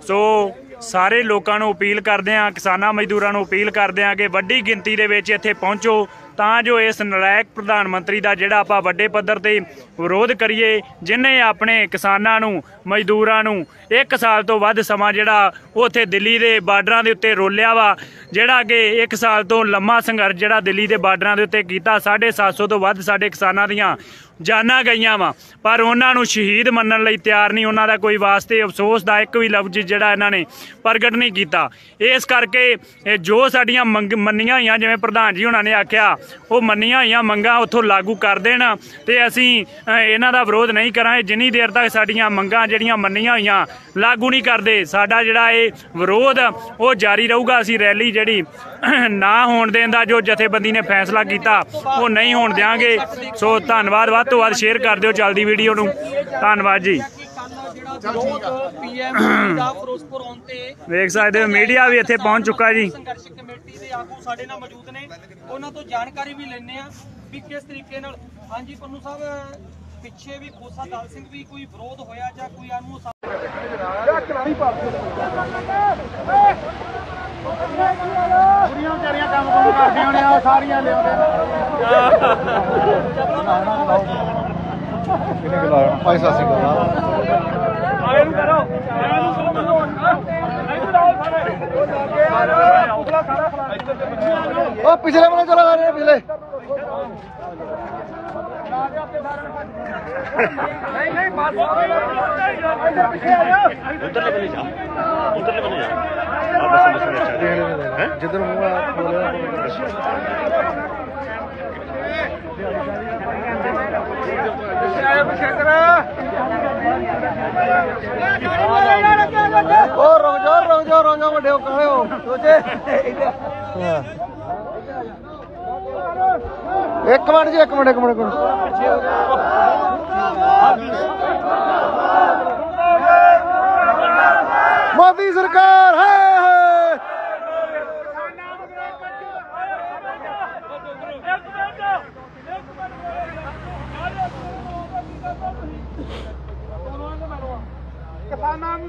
ਸੋ ਸਾਰੇ ਲੋਕਾਂ ਨੂੰ ਅਪੀਲ ਕਰਦੇ ਆ, ਕਿਸਾਨਾਂ ਮਜ਼ਦੂਰਾਂ ਨੂੰ ਅਪੀਲ ਕਰਦੇ ਆ ਕਿ ਵੱਡੀ ਗਿਣਤੀ ਦੇ ਵਿੱਚ ਇੱਥੇ ਪਹੁੰਚੋ ਤਾਂ ਜੋ ਇਸ ਨਲਾਇਕ ਪ੍ਰਧਾਨ ਮੰਤਰੀ ਦਾ ਜਿਹੜਾ ਆਪਾਂ ਵੱਡੇ ਪੱਧਰ ਤੇ ਵਿਰੋਧ ਕਰੀਏ, ਜਿਨ੍ਹੇ ਆਪਣੇ ਕਿਸਾਨਾਂ ਨੂੰ ਮਜ਼ਦੂਰਾਂ ਨੂੰ 1 ਸਾਲ ਤੋਂ ਵੱਧ ਸਮਾਂ ਜਿਹੜਾ ਉੱਥੇ ਦਿੱਲੀ ਦੇ ਬਾਰਡਰਾਂ ਦੇ ਉੱਤੇ ਰੋਲਿਆ ਵਾ, ਜਿਹੜਾ ਕਿ 1 ਸਾਲ ਤੋਂ ਲੰਮਾ ਸੰਘਰਸ਼ ਜਿਹੜਾ ਦਿੱਲੀ ਦੇ ਬਾਰਡਰਾਂ ਦੇ ਉੱਤੇ ਕੀਤਾ। 750 ਤੋਂ ਵੱਧ ਸਾਡੇ ਕਿਸਾਨਾਂ ਦੀਆਂ ਜਾਨਾਂ ਗਈਆਂ ਵਾ, ਪਰ ਉਹਨਾਂ ਨੂੰ ਸ਼ਹੀਦ ਮੰਨਣ ਲਈ ਤਿਆਰ ਨਹੀਂ। ਉਹਨਾਂ ਦਾ ਕੋਈ ਵਾਸਤੇ ਅਫਸੋਸ ਦਾ ਇੱਕ ਵੀ ਲਫ਼ਜ਼ ਜਿਹੜਾ ਇਹਨਾਂ ਨੇ ਪ੍ਰਗਟ ਨਹੀਂ ਕੀਤਾ। ਇਸ ਕਰਕੇ ਜੋ ਸਾਡੀਆਂ ਮੰਨੀਆਂ ਹੋਈਆਂ, ਜਿਵੇਂ ਪ੍ਰਧਾਨ ਜੀ ਉਹਨਾਂ ਨੇ ਆਖਿਆ, ਉਹ ਮੰਨੀਆਂ ਹੋਈਆਂ ਮੰਗਾਂ ਉੱਥੋਂ ਲਾਗੂ ਕਰ ਦੇਣ ਤੇ ਅਸੀਂ ਇਹਨਾਂ ਦਾ ਵਿਰੋਧ ਨਹੀਂ ਕਰਾਂਗੇ ਜਿੰਨੀ ਦੇਰ ਤੱਕ ਸਾਡੀਆਂ ਮੰਗਾਂ ਜਿਹੜੀਆਂ ਮੰਨੀਆਂ ਹੋਈਆਂ ਲਾਗੂ ਨਹੀਂ ਕਰਦੇ। ਸਾਡਾ ਜਿਹੜਾ ਇਹ ਵਿਰੋਧ ਉਹ ਜਾਰੀ ਰਹੂਗਾ। ਅਸੀਂ ਰੈਲੀ ਜਿਹੜੀ ਨਾ ਹੋਣ ਦੇਣ ਦਾ ਜੋ ਜਥੇਬੰਦੀ ਨੇ ਫੈਸਲਾ ਕੀਤਾ ਉਹ ਨਹੀਂ ਹੋਣ ਦਿਆਂਗੇ। ਸੋ ਧੰਨਵਾਦ, ਵੱਧ ਤੋਂ ਵੱਧ ਸ਼ੇਅਰ ਕਰ ਦਿਓ ਚੱਲਦੀ ਵੀਡੀਓ ਨੂੰ। ਧੰਨਵਾਦ ਜੀ। ਵੇਖ ਸਕਦੇ ਹੋ ਮੀਡੀਆ ਵੀ ਇੱਥੇ ਪਹੁੰਚ ਚੁੱਕਾ ਜੀ। ਸੰਘਰਸ਼ ਕਮੇਟੀ ਦੇ ਆਗੂ ਸਾਡੇ ਨਾਲ ਮੌਜੂਦ ਨੇ, ਉਹਨਾਂ ਤੋਂ ਜਾਣਕਾਰੀ ਵੀ ਲੈਣੇ ਆ ਵੀ ਕਿਸ ਤਰੀਕੇ ਨਾਲ। ਹਾਂਜੀ ਪੰਨੂ ਸਾਹਿਬ, ਪਿੱਛੇ ਵੀ ਖੋਸਾ ਦਲ ਸਿੰਘ ਵੀ ਕੋਈ ਵਿਰੋਧ ਹੋਇਆ ਜਾਂ ਕੋਈ ਆਨੂੰ ਕੁੜੀਆਂ ਵਿਚਾਰੀਆਂ ਕੰਮ ਕਰਦੀਆਂ ਨੇ ਆ ਸਾਰੀਆਂ ਲਿਆਉਂਦੇ ਭਾਈ ਸਤਿ ਸ਼੍ਰੀ ਅਕਾਲ। ਉਹ ਪਿਛਲੇ ਬਣੇ ਚਲਾ ਜਾ ਰਹੇ ਪਿਛਲੇ ਨਹੀਂ ਬਸ ਉਧਰਲੇ ਬਣੇ ਜਾ ਜਿੱਧਰ ਮੂੰਹ ਆ ਬੋਲਿਆ ਉਹ ਰੁਕ ਜਾ ਵੱਡੇ ਕਹੇ ਹੋ ਸੋਚੇ। ਇੱਕ ਮਿੰਟ ਜੀ, ਇੱਕ ਮਿੰਟ ਮੋਦੀ ਸਰਕਾਰ ਹੈ। ਕਿਸਾਨਾਂ ਨੂੰ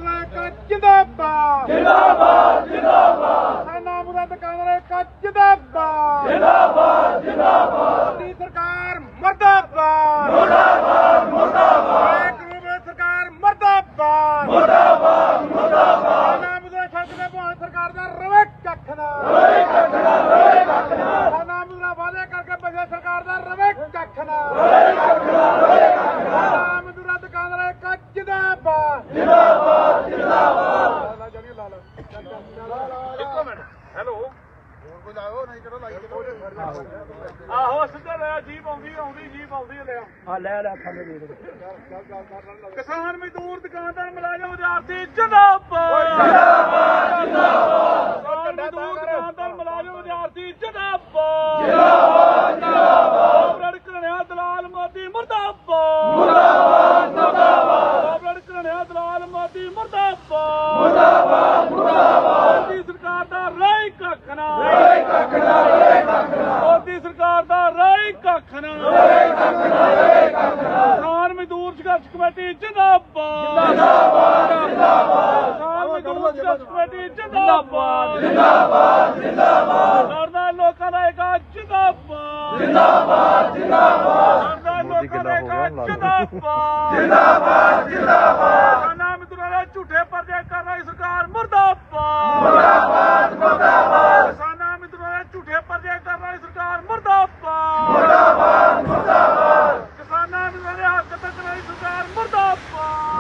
ਜਿੰਦਾਬਾਦ ਕਿਸਾਨਾਂ ਨੂੰ ਦੁਕਾਨਦਾਰਾਂ ਜਿੰਦਾਬਾਦ ਮੋਦੀ ਸਰਕਾਰ ਮਰਦਾਬਾਦ ਸਰਕਾਰ ਮਰਦਾਬਾਦ ਕਿਸਾਨਾਂ ਨੂੰ ਸੜਕ ਤੇ ਭਾਵੇਂ ਸਰਕਾਰ ਦਾ ਰਵੇ ਕੱਖ ਨਾ ਕਿਸਾਨਾਂ ਨੂੰ ਵਾਅਦੇ ਕਰਕੇ ਬਜੇ ਸਰਕਾਰ ਦਾ ਰਵੇ ਕੱਖ ਨਾ ਕਿਸਾਨਾਂ ਨੂੰ ਦੁਕਾਨਦਾਰਾਂ ਜਿੰਦਾਬਾਦ ਹੈਲੋ ਆਹੋ ਸਿੱਧਾ ਲੈ ਜੀਪ ਆਉਂਦੀ ਜੀਪ ਆਉਂਦੀ ਲੈ ਲੈ ਥੱਲੇ ਦੇ ਕਿਸਾਨ ਮਜ਼ਦੂਰ ਦੁਕਾਨਦਾਰ ਮੁਲਾਜ਼ਮ ਵਿਦਿਆਰਥੀ ਜਿੰਦਾਬਾਦ ਮਜ਼ਦੂਰ ਦੁਕਾਨਦਾਰ ਮੁਲਾਜ਼ਮ ਵਿਦਿਆਰਥੀ ਜਿੰਦਾਬਾਦ ਘਰਾਣਿਆਂ ਦਲਾਲ ਮੋਦੀ ਮੁਰਦਾਬਾਦ ਘਰਾਣਿਆਂ ਦਲਾਲ ਮੋਦੀ ਮੁਰਦਾਬਾਦ ਮੋਦੀ ਸਰਕਾਰ ਦਾ ਰਾਈ ਕੱਖ ਨਾ ਮੋਦੀ ਸਰਕਾਰ ਦਾ ਰਾਈ ਕੱਖ ਨਾ ਕਿਸਾਨ ਮਜ਼ਦੂਰ ਸੰਘਰਸ਼ ਕਮੇਟੀ जिंदाबाद किसान मजदूर संघर्ष कमेटी जिंदाबाद लड़दा लोकां दा एक जिंदाबाद लड़दा लोकां दा एक जिंदाबाद किसानां मजदूरां दे झूठे पर्चे कर रही सरकार मुर्दाबाद किसानां मजदूरां दे झूठे पर्चे कर रही सरकार मुर्दाबाद किसानां मजदूरां दे हक तक रही सरकार मुर्दाबाद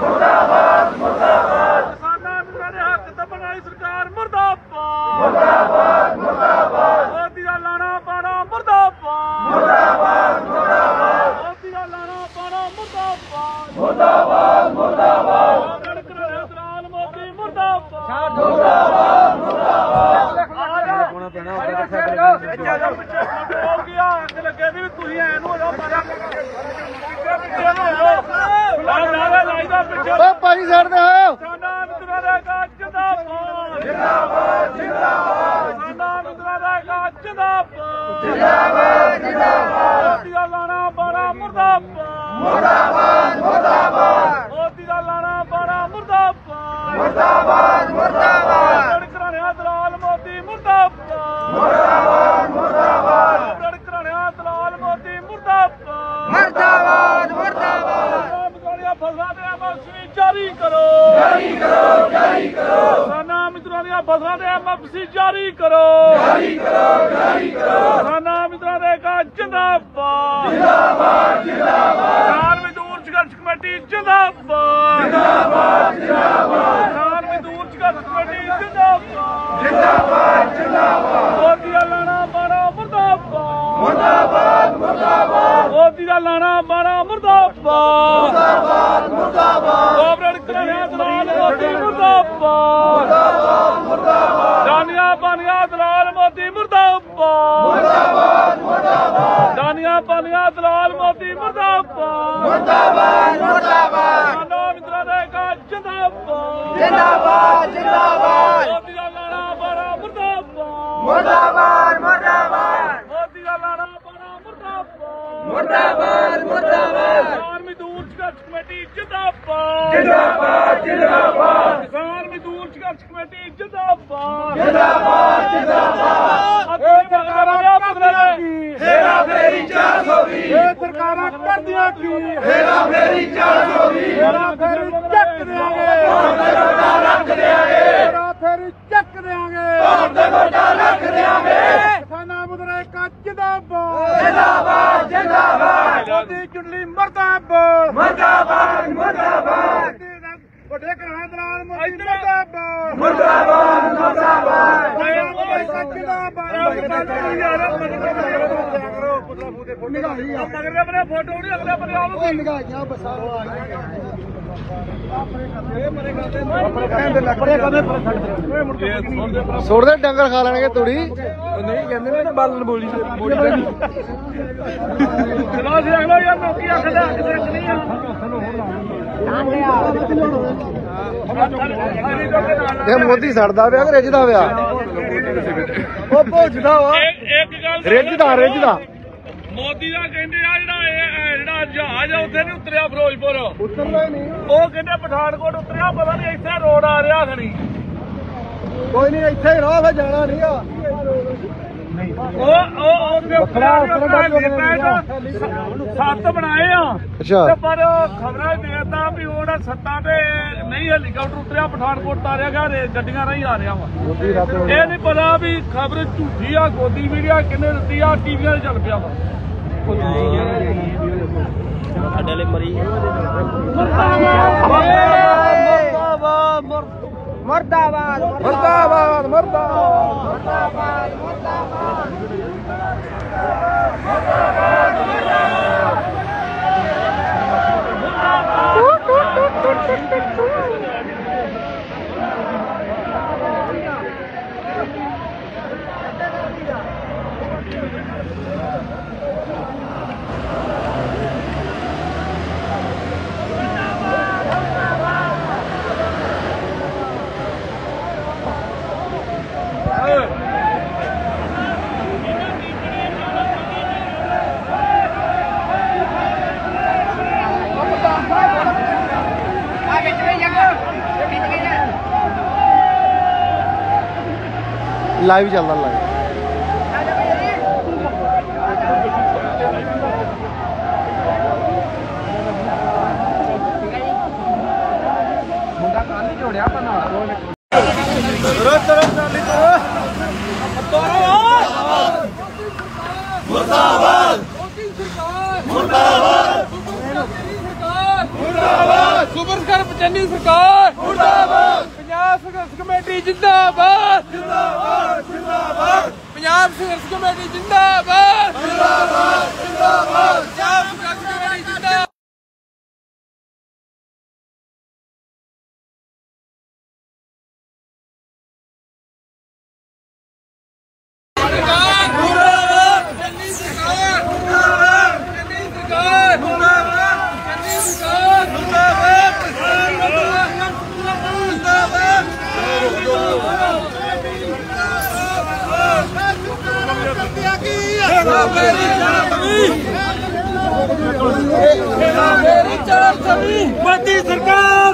किसानां मजदूरां दे हक तक बनाई सरकार मुर्दाबाद मोदी दा लाना पाना मुर्दाबाद मोदी दा लाना पाना मुर्दाबाद दलाल मोदी मुर्दाबाद हो गया अग लगे भी तुसीं ऐन हो जाओ ਭਾਈ ਸਾਈਡ ਤੇ ਆਓ ਕਿਸਾਨਾਂ ਮਿੱਤਰਾਂ ਦਾ ਇੱਕ ਜਿੰਦਾਬਾਦ ਕਿਸਾਨਾਂ ਮਿੱਤਰਾਂ ਦਾ ਇੱਕ ਜਿੰਦਾਬਾਦ ਮੋਦੀ ਦਾ ਲਾਣਾ ਬਾਣਾ ਮੁਰਦਾਬਾਦ ਮੋਦੀ ਦਾ ਲਾਣਾ ਬਾਣਾ ਮੁਰਦਾਬਾਦ ਘਰਾਣਿਆਂ ਦਲਾਲ ਮੋਦੀ ਮੁਰਦਾਬਾਦ ਘਰਾਣਿਆਂ ਦਲਾਲ ਮੋਦੀ ਮੁਰਦਾਬਾਦ ਫਸਲਾਂ ਦੇ ਐਮਐਸਪੀ ਜਾਰੀ ਕਰੋ ਕਿਸਾਨਾਂ ਮਿੱਤਰਾਂ ਦੀਆਂ ਫਸਲਾਂ ਦੇ ਐਮਐਸਪੀ ਜਾਰੀ ਕਰੋ ਕਿਸਾਨਾਂ ਮਿੱਤਰਾਂ ਦੇ ਇੱਕ ਜਿੰਦਾਬਾਦ ਕਿਸਾਨ ਮਜ਼ਦੂਰ ਸੰਘਰਸ਼ ਕਮੇਟੀ ਜਿੰਦਾਬਾਦ ਕਿਸਾਨ ਮਜ਼ਦੂਰ ਸੰਘਰਸ਼ ਕਮੇਟੀ ਜਿੰਦਾਬਾਦ ਮੋਦੀ ਦਾ ਲਾਣਾ ਬਾਣਾ ਮੁਰਦਾਬਾਦ ਮੋਦੀ ਦਾ ਲਾਣਾ ਬਾਣਾ ਮੁਰਦਾਬਾਦ ਗੋਬਰਡ ਕਰਿਆ ਦਲਾਲ ਮੋਦੀ ਮੁਰਦਾਬਾਦ ਦਾਨੀਆਂ ਪਾਨੀਆਂ ਦਲਾਲ ਮੋਦੀ ਮੁਰਦਾਬਾਦ ਦਾਨੀਆਂ ਪਾਨੀਆਂ ਦਲਾਲ ਮੋਦੀ ਮੁਰਦਾਬਾਦ ਕਿਸਾਨਾਂ ਮਿੱਤਰਾਂ ਦਾ ਇੱਕ ਜਿੰਦਾਬਾਦ ਮੋਦੀ ਦਾ ਲਾਣਾ ਬਾਣਾ ਮੁਰਦਾਬਾਦ ਮੋਦੀ ਦਾ ਲਾਣਾ ਬਾਣਾ ਮੁਰਦਾਬਾਦ ਕਿਸਾਨ ਮਜ਼ਦੂਰ ਸੰਘਰਸ਼ ਕਮੇਟੀ ਜਿੰਦਾਬਾਦ ਕਿਸਾਨ ਮਜ਼ਦੂਰ ਸੰਘਰਸ਼ ਕਮੇਟੀ ਜਿੰਦਾਬਾਦ ਹੇਰਾ ਫੇਰੀ 420 ਇਹ ਸਰਕਾਰਾਂ ਕਰਦੀਆਂ ਕੀ ਹੇਰਾ ਫੇਰੀ 420 ਹੇਰਾ ਫੇਰੀ ਚੱਕ ਦਿਆਂਗੇ ਰੱਖ ਦਿਆਂਗੇ ਹੇਰਾ ਫੇਰੀ ਚੱਕ ਦਿਆਂਗੇ ਰੱਖ ਦਿਆਂਗੇ ਕਿਸਾਨਾਂ ਮੁਦਰਾ ਇੱਕ ਜਿੰਦਾਬਾਦ ਮੋਦੀ ਚੁੰਡਲੀ ਮਰਦਾਬਾਦ ਵੱਡੇ ਘਰਾਣੇ ਦਲਾਲ ਮੋਦੀ ਫੋਟੋ ਨਹੀਂ ਅਗਲੇ ਬੰਦੇ ਆਉਂ ਸੁੱਟ ਦੇ ਡੰਗਰ ਖਾ ਲੈਣਗੇ ਤੂੜੀ ਨਹੀਂ ਕਹਿੰਦੇ ਨੇ ਬਾਲਣ ਬੋਲੀ ਚਲੋ ਜੀ ਅਗਲਾ ਯਾਰ ਲੋਕੀ ਆਖਦਾ ਕਿਸੇ ਨਹੀਂ ਇਹ ਮੋਦੀ ਸੜਦਾ ਪਿਆ ਕਿ ਰਿੱਝਦਾ ਪਿਆ ਉਹ ਭੁੱਜਦਾ ਵਾ ਇੱਕ ਗੱਲ ਰਿੱਝਦਾ ਮੋਦੀ ਦਾ ਕਹਿੰਦੇ ਆ ਜਿਹੜਾ ਜਹਾਜ਼ ਆ ਉੱਥੇ ਨਹੀਂ ਉਤਰਿਆ ਫਿਰੋਜ਼ਪੁਰ ਉਤਰਦਾ ਹੀ ਨਹੀਂ ਉਹ ਕਹਿੰਦੇ ਪਠਾਨਕੋਟ ਉਤਰਿਆ ਪਤਾ ਨਹੀਂ ਇੱਥੇ ਰੋਡ ਆ ਰਿਹਾ ਖਣੀ ਕੋਈ ਨਹੀਂ ਇੱਥੇ ਹੀ ਰਹੋ ਫਿਰ ਜਾਣਾ ਨਹੀਂ ਆ ਸੱਤ ਬਣਾਏ ਆ ਅੱਛਾ ਪਰ ਖਬਰਾਂ ਦੇਤਾ ਵੀ ਉਹ ਸੱਤਾਂ ਤੇ ਨਹੀਂ ਹੈਲੀਕਾਪਟਰ ਉਤਰਿਆ ਪਠਾਨਕੋਟ ਤਾਰਿਆ ਗਿਆ ਗੱਡੀਆਂ ਰਾਹੀਂ ਆ ਰਿਹਾ ਵਾ ਇਹ ਨਹੀਂ ਪਤਾ ਵੀ ਖਬਰ ਝੂਠੀ ਆ ਗੋਦੀ ਮੀਡੀਆ ਕਿੰਨੇ ਦਿੱਤੀ ਆ ਟੀਵੀਆਂ ਤੇ ਚੱਲ ਪਿਆ ਵਾ ਸਾਡੇ ਵਾਲੇ ਮਰੀ ਲਾਈਵ ਚੱਲਦਾ ਲਾਈਵ। ਸੁਪਰਸਟਾਰ ਪਚੰਨੀ ਸਰਕਾਰ ਮੁਰਦਾਬਾਦ। ਪੰਜਾਬ ਸੰਘਰਸ਼ ਕਮੇਟੀ ਜਿੰਦਾਬਾਦ ਜਿੰਦਾਬਾਦ ਜਿੰਦਾਬਾਦ। ਪੰਜਾਬ ਸੰਘਰਸ਼ ਕਮੇਟੀ ਜਿੰਦਾਬਾਦ ਜਿੰਦਾਬਾਦ ਜਿੰਦਾਬਾਦ। ਪੰਜਾਬ ਸੰਘਰਸ਼ ਕਮੇਟੀ ਜਿੰਦਾਬਾਦ। मोदी सरकार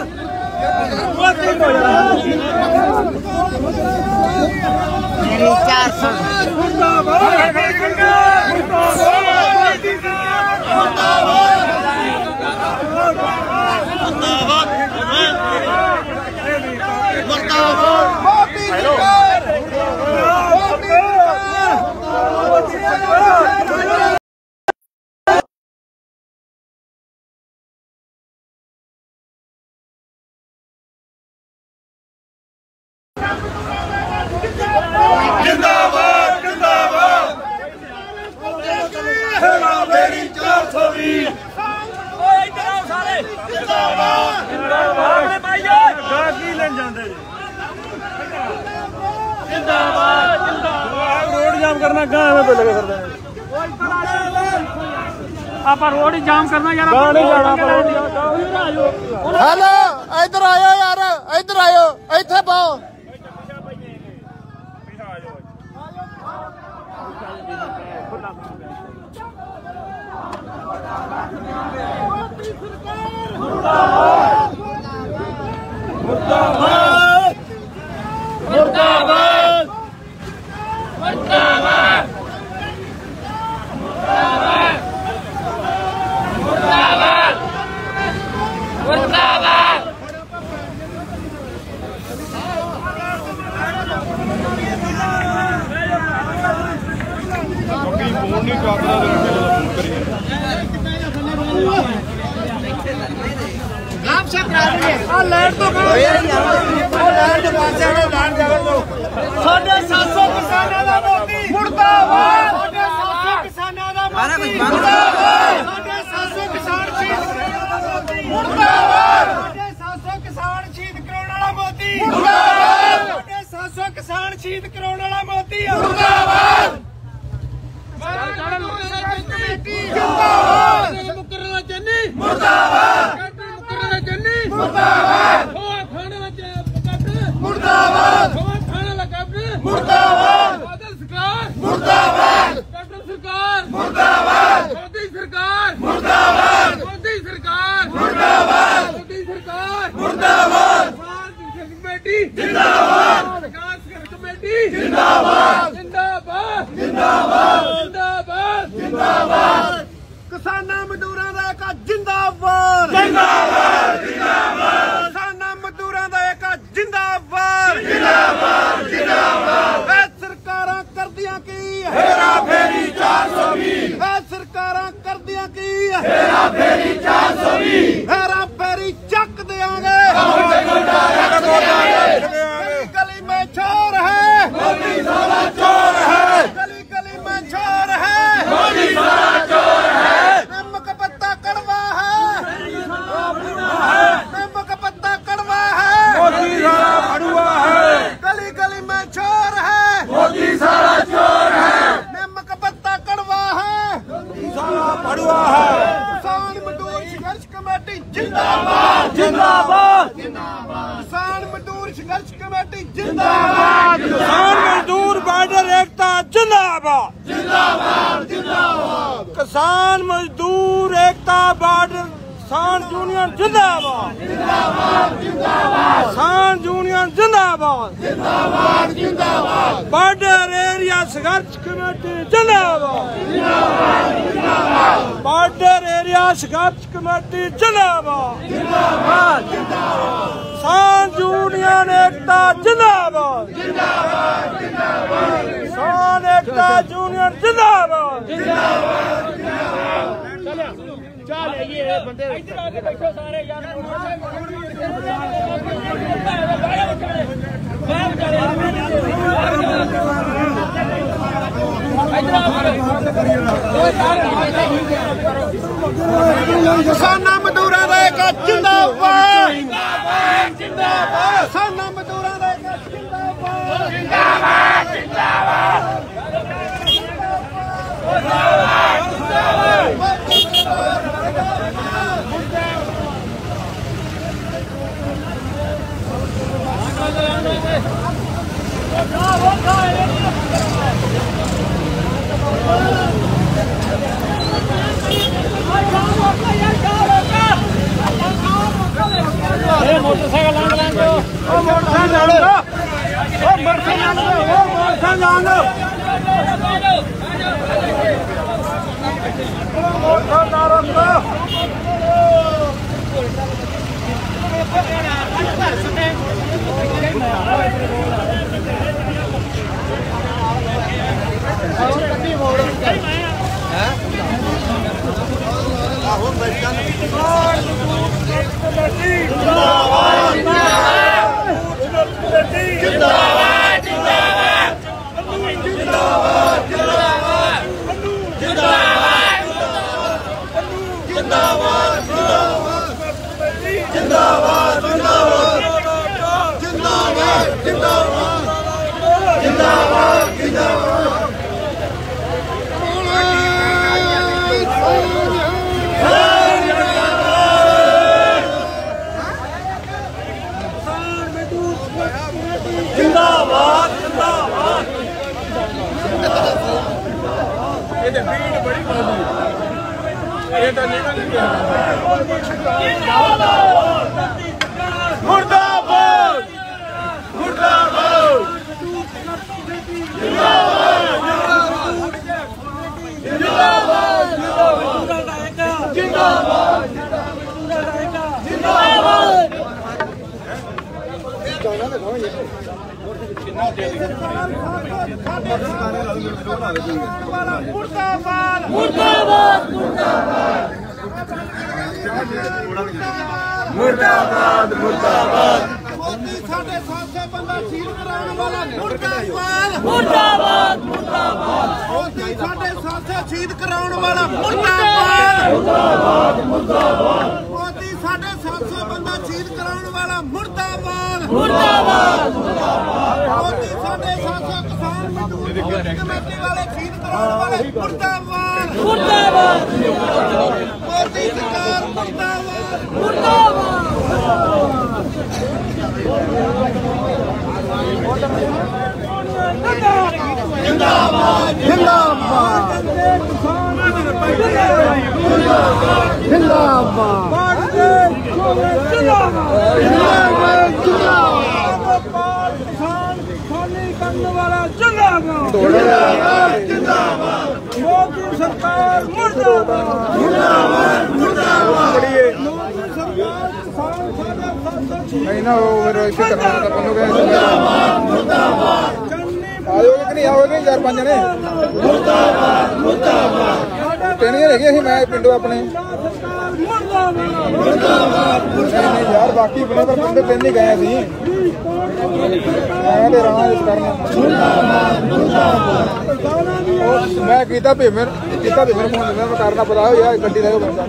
मेरी 400 करना गाँव में लगे करते हैं आप रोड ही जाम करना यार। हेलो इधर आयो यार, इधर आयो, इथे पाओ। मुर्दाबाद मुर्दाबाद मुर्दाबाद मुर्दाबाद मुर्दाबाद। लाइट तो साढ़े 700 किसानों का मोदी मुर्दाबाद। साढ़े 700 किसानों का मोदी मुर्दाबाद। साढ़े 700 किसान शहीद मुर्दाबाद। साढ़े 700 किसान शहीद कराने वाला मोदी मुर्दाबाद। साढ़े 700 किसान शहीद कराने वाला मोदी मुर्दाबाद। मुकर्रमा चन्नी मुर्दाबाद। मुर्दाबाद मुर्दाबाद मुर्दाबाद। बादल सरकार मुर्दाबाद। कैप्टन सरकार मुर्दाबाद। मोदी सरकार मुर्दाबाद। मोदी सरकार मुर्दाबाद। मोदी सरकार मुर्दाबाद। कमेटी जिंदाबाद। विकास कमेटी जिंदाबाद जिंदाबाद जिंदाबाद जिंदाबाद जिंदाबाद। किसानां मजदूरां दा एक जिंदाबाद जिंदाबाद जिंदाबाद। किसानां मजदूरां दा एक जिंदाबाद जिंदाबाद जिंदाबाद। ए सरकारां करदियां की हेरा फेरी 420। ए सरकारां करदियां की हेरा फेरी 420। हेरा फेरी चक देंगे गली में चोर है मोदी सारा चोर है। गली गली में चोर है मोदी सारा चोर है। नमक पत्ता कड़वा है नमक पत्ता कड़वा है मोदी सारा भड़ुआ है। गली गली में चोर है मोदी सारा चोर है। नमक पत्ता कड़वा है मोदी सारा भड़ुआ है। किसान मजदूर संघर्ष कमेटी जिंदाबाद जिंदाबाद जिंदाबाद। किसान मजदूर संघर्ष कमेटी जिंदाबाद। किसान मजदूर बॉर्डर एकता जिंदाबाद जिंदाबाद जिंदाबाद। किसान मजदूर एकता बॉर्डर किसान यूनियन जिंदाबाद जिंदाबाद जिंदाबाद। किसान यूनियन जिंदाबाद जिंदाबाद जिंदाबाद। ਬਾਰਡਰ ਏਰੀਆ ਸੰਘਰਸ਼ ਕਮੇਟੀ ਜਿੰਦਾਬਾਦ ਬਾਰਡਰ ਏਰੀਆ ਸੰਘਰਸ਼ ਕਮੇਟੀ ਜਿੰਦਾਬਾਦ ਕਿਸਾਨ ਯੂਨੀਅਨ ਏਕਤਾ ਜਿੰਦਾਬਾਦ ਕਿਸਾਨ ਏਕਤਾ ਯੂਨੀਅਨ ਜਿੰਦਾਬਾਦ ਚੱਲ ਇਹ ਬੰਦੇ ਇੱਧਰ ਆ ਕੇ ਬੈਠੋ ਸਾਰੇ ਯਾਰ ਕਿਸਾਨਾਂ ਮਜ਼ਦੂਰਾਂ ਦਾ ਇੱਕ ਜਿੰਦਾਬਾਦ ਜਿੰਦਾਬਾਦ ਜਿੰਦਾਬਾਦ ਕਿਸਾਨਾਂ ਮਜ਼ਦੂਰਾਂ ਦਾ ਇੱਕ ਜਿੰਦਾਬਾਦ ਜਿੰਦਾਬਾਦ ਜਿੰਦਾਬਾਦ मोटरसाइकिल मुर्दाबाद मुर्दाबाद मोदी साढ़े 700 बंदा सील कराने वाला मुर्दाबाद मुर्दाबाद मुर्दाबाद मोदी साढ़े 700 शहीद कराने वाला मुर्दाबाद मुर्दाबाद मुर्दाबाद मोदी साढ़े 700 बंदा शहीद कराने वाला मुर्दाबाद मुर्दाबाद मुर्दाबाद मोदी साढ़े 700 किसान मजदूर कमेटी वाले शहीद कराने वाले मुर्दाबाद मुर्दाबाद मोदी सरकार मुर्दाबाद मुर्दाबाद जिंदाबाद जिंदाबाद मोदी सरकार मुर्दाबाद मुर्दाबाद मुर्दाबाद नहीं ना वो ऐसे करना था अपन लोग मुर्दाबाद मुर्दाबाद आओगे कि नहीं आओगे 4-5 जने मुर्दाबाद मुर्दाबाद ट्रेनिंग रह गई मैं पिंडों अपने मुर्दाबाद नहीं यार बाकी बने पर पिंडों ट्रेन नहीं गए सी मैं रहा इस करना मैं कीता पेमेंट फोन मैं करना पता हो यार गड्डी का बंदा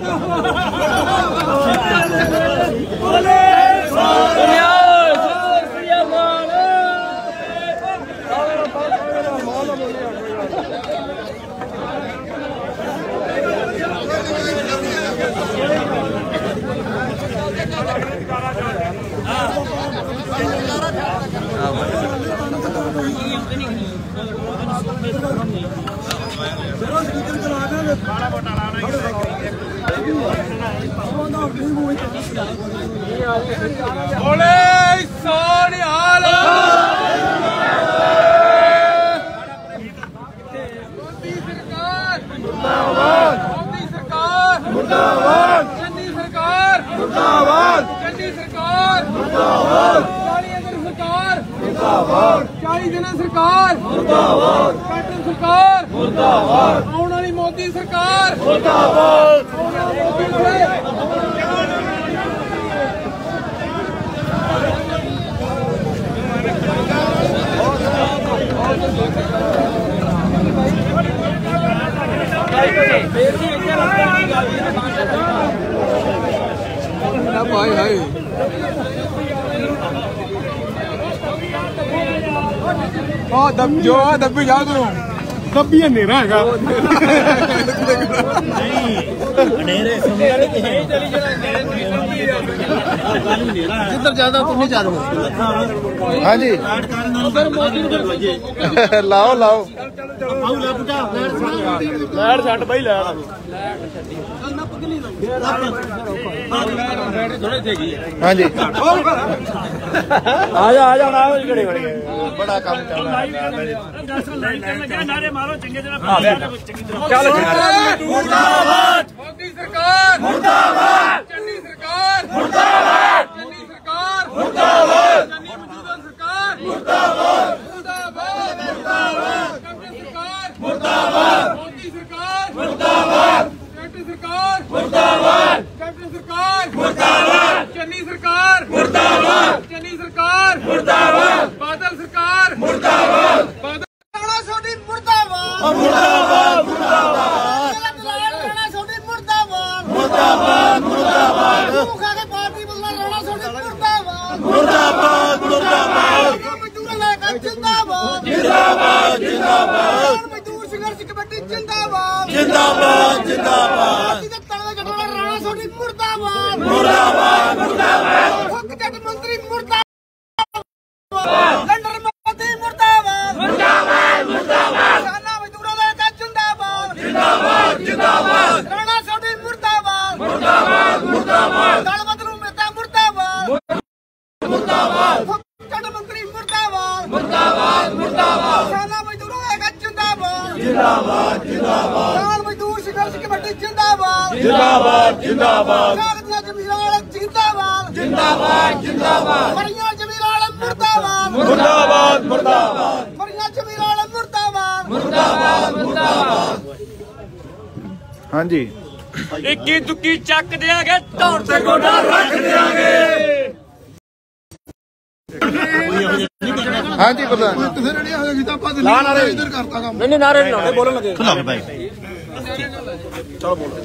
बोले सोनिहाल 40 ਦਿਨਾਂ ਸਰਕਾਰ ਮੁਰਦਾਬਾਦ, ਕੈਪਟਨ ਸਰਕਾਰ ਮੁਰਦਾਬਾਦ, ਆਉਣ ਵਾਲੀ ਮੋਦੀ ਸਰਕਾਰ ਮੁਰਦਾਬਾਦ। ਭਾਈ ਹਾਏ ਦੱਬੀ ਜਾ ਤੂੰ ਦੱਬੀ ਹਨੇਰਾ ਹੈਗਾ ਹਨੇਰੇ ਜਿੱਧਰ ਜ਼ਿਆਦਾ ਤੁਮ ਨਹੀਂ ਜਾ ਰਹੇ। ਹਾਂਜੀ ਲਾਓ ਲਾਓ ਲੈਟ ਛੱਡ ਬਈ ਲੈਟ ਹਾਂਜੀ ਆ ਜਾ ਨਾ ਘੜੇ ਘੜੇ ਬੜਾ ਕੰਮ ਚੱਲਦਾ ਨਾਰੇ ਮਾਰੋ ਚੰਗੇ ਜਨਾ ਚੱਲ ਮੁਰਦਾਬਾਦ ਮੋਦੀ ਸਰਕਾਰ ਮੁਰਦਾਬਾਦ, ਚੰਨੀ ਸਰਕਾਰ ਮੁਰਦਾਬਾਦ, ਚੰਨੀ ਸਰਕਾਰ ਮੁਰਦਾਬਾਦ, ਚੰਨੀ ਮੌਜੂਦਾ ਸਰਕਾਰ ਮੁਰਦਾਬਾਦ, ਮੁਰਦਾਬਾਦ ਮੁਰਦਾਬਾਦ, ਕੈਪਟਨ ਸਰਕਾਰ ਮੁਰਦਾਬਾਦ, ਮੋਦੀ ਸਰਕਾਰ ਮੁਰਦਾਬਾਦ, ਕੈਪਟਨ ਸਰਕਾਰ ਮੁਰਦਾਬਾਦ, ਕੈਪਟਨ ਸਰਕਾਰ ਮੁਰਦਾਬਾਦ, ਚੰਨੀ ਸਰਕਾਰ ਮੁਰਦਾਬਾਦ, ਚੰਨੀ ਸਰਕਾਰ ਮੁਰਦਾਬਾਦ, ਬਾਦਲ ਸਰਕਾਰ ਮੁਰਦਾਬਾਦ, ਬਾਦਲ ਛੋਟੀ ਮੁਰਦਾਬਾਦ ਮੁਰਦਾਬਾਦ ਮੁਰਦਾਬਾਦ ਮੁਰਦਾਬਾਦ ਮੁਰਦਾਬਾਦ ਖਾ ਕੇ ਪਾਰਟੀ ਬਦਲਾ ਰਾਣਾ ਛੋਟੀ ਮੁਰਦਾਬਾਦ ਮੁਰਦਾਬਾਦ ਮੁਰਦਾਬਾਦ ਮਜ਼ਦੂਰਾਂ ਦਾ ਇੱਕ ਜਿੰਦਾਬਾਦ ਜਿੰਦਾਬਾਦ ਜਿੰਦਾਬਾਦ ਮਜ਼ਦੂਰ ਸੰਘਰਸ਼ ਕਮੇਟੀ ਜਿੰਦਾਬਾਦ ਜਿੰਦਾਬਾਦ ਜਿੰਦਾਬਾਦ ਇਹਦੇ ਤਲਵੇ ਘਟਣਾ ਰਾਣਾ ਛੋਟੀ ਮੁਰਦਾਬਾਦ ਮੁਰਦਾਬਾਦ ਮੁਰਦਾਬਾਦ ਹੁੱਕ ਜੱਟ ਮੰਤਰੀ ਮੁਰਦਾਬਾਦ ਲੰਡਰ ਮੋਦੀ ਮੁਰਦਾਬਾਦ ਮੁਰਦਾਬਾਦ ਮੁਰਦਾਬਾਦ ਕਿਸਾਨਾਂ ਮਜ਼ਦੂਰਾਂ ਦਾ ਇੱਕ ਜਿੰਦਾਬਾਦ ਜਿੰਦਾਬਾਦ ਜਿੰਦਾਬਾਦ ਰਾਣਾ ਛੋਟੀ ਮੁਰਦਾਬਾਦ ਮੁਰਦਾਬਾਦ ਮੁਰਦਾਬਾਦ ਦਲ ਬਦਲੂ ਮੇਤਾ ਮੁਰਦਾਬਾਦ ਮੁਰਦਾਬਾਦ ਜੱਟ ਮੰਤਰੀ ਮੁਰਦਾਬਾਦ ਮੁਰਦਾਬਾਦ ਮੁਰਦਾਬਾਦ ਕਿਸਾਨਾਂ ਮਜ਼ਦੂਰਾਂ ਦਾ ਇੱਕ ਜਿੰਦਾਬਾਦ ਜਿੰਦਾਬਾਦ ਜਿੰਦਾਬਾਦ ਕਿਸਾਨ ਮਜ਼ਦੂਰ ਸੰਘਰਸ਼ ਕਮੇਟੀ ਜਿੰਦਾਬਾਦ ਜਿੰਦਾਬਾਦ ਜਿੰਦਾਬਾਦ ਕਾਗਜ਼ਾਂ ਜ਼ਮੀਰਾਂ ਵਾਲੇ ਜਿੰਦਾਬਾਦ ਜਿੰਦਾਬਾਦ ਜਿੰਦਾਬਾਦ ਮਰੀਆਂ ਜ਼ਮੀਰਾਂ ਵਾਲੇ ਮੁਰਦਾਬਾਦ ਮੁਰਦਾਬਾਦ ਮੁਰਦਾਬਾਦ ਮਰੀਆਂ ਜ਼ਮੀਰਾਂ ਵਾਲੇ ਮੁਰਦਾਬਾਦ ਮੁਰਦਾਬਾਦ ਮੁਰਦਾਬਾਦ ਹਾਂਜੀ ਇੱਕੀ ਦੁੱਕੀ ਚੱਕ ਦਿਆਂਗੇ ਧੌਣ ਤੇ ਗੋਡਾ ਰੱਖ ਦਿਆਂਗੇ। ਹਾਂਜੀ ਪ੍ਰਧਾਨ ਲਾ ਨਾਰੇ ਇਧਰ ਕਰਤਾ ਕੰਮ ਨਹੀਂ ਨਾਰੇ ਨਹੀਂ ਲਾਉਣੇ ਬੋਲਣ ਲੱਗੇ ਖੁੱਲਾ ਭਾਈ ਚਲੋ ਬੋਲੋ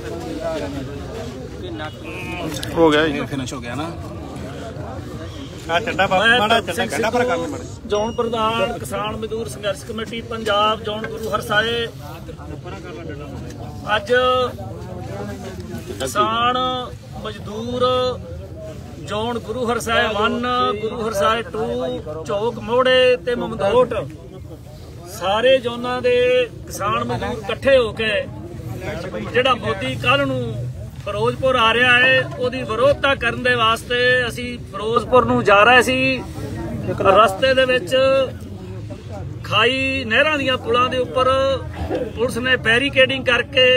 ਹੋ ਗਿਆ ਜੀ ਫਿਨਿਸ਼ ਹੋ ਗਿਆ ਨਾ ਆ ਚੱਡਾ ਮਾੜਾ ਚੱਡਾ ਕੱਢਾ ਪਰ ਕੰਮ ਮਾੜਾ ਜ਼ੋਨ ਪ੍ਰਧਾਨ ਕਿਸਾਨ ਮਜ਼ਦੂਰ ਸੰਘਰਸ਼ ਕਮੇਟੀ ਪੰਜਾਬ ਜ਼ੋਨ ਗੁਰੂ ਹਰਸਾਏ ਅੱਜ ਕਿਸਾਨ ਮਜ਼ਦੂਰ ਜ਼ੋਨ ਗੁਰੂ ਹਰਸਾਏ 1 ਗੁਰੂ ਹਰਸਾਏ 2 ਝੋਕ ਮੋੜੇ ਤੇ ਮਮਦੋਟ ਸਾਰੇ ਜ਼ੋਨਾਂ ਦੇ ਕਿਸਾਨ ਮਜ਼ਦੂਰ ਇਕੱਠੇ ਹੋ ਕੇ ਜਿਹੜਾ ਮੋਦੀ ਕੱਲ ਨੂੰ ਫਿਰੋਜ਼ਪੁਰ ਆ ਰਿਹਾ ਹੈ ਉਹਦੀ ਵਿਰੋਧਤਾ ਕਰਨ ਦੇ ਵਾਸਤੇ ਅਸੀਂ ਫਿਰੋਜ਼ਪੁਰ ਨੂੰ ਜਾ ਰਹੇ ਸੀ। ਰਸਤੇ ਦੇ ਵਿੱਚ ਖਾਈ ਨਹਿਰਾਂ ਦੀਆਂ ਪੁਲਾਂ ਦੇ ਉੱਪਰ ਪੁਲਿਸ ਨੇ ਬੈਰੀਕੇਡਿੰਗ ਕਰਕੇ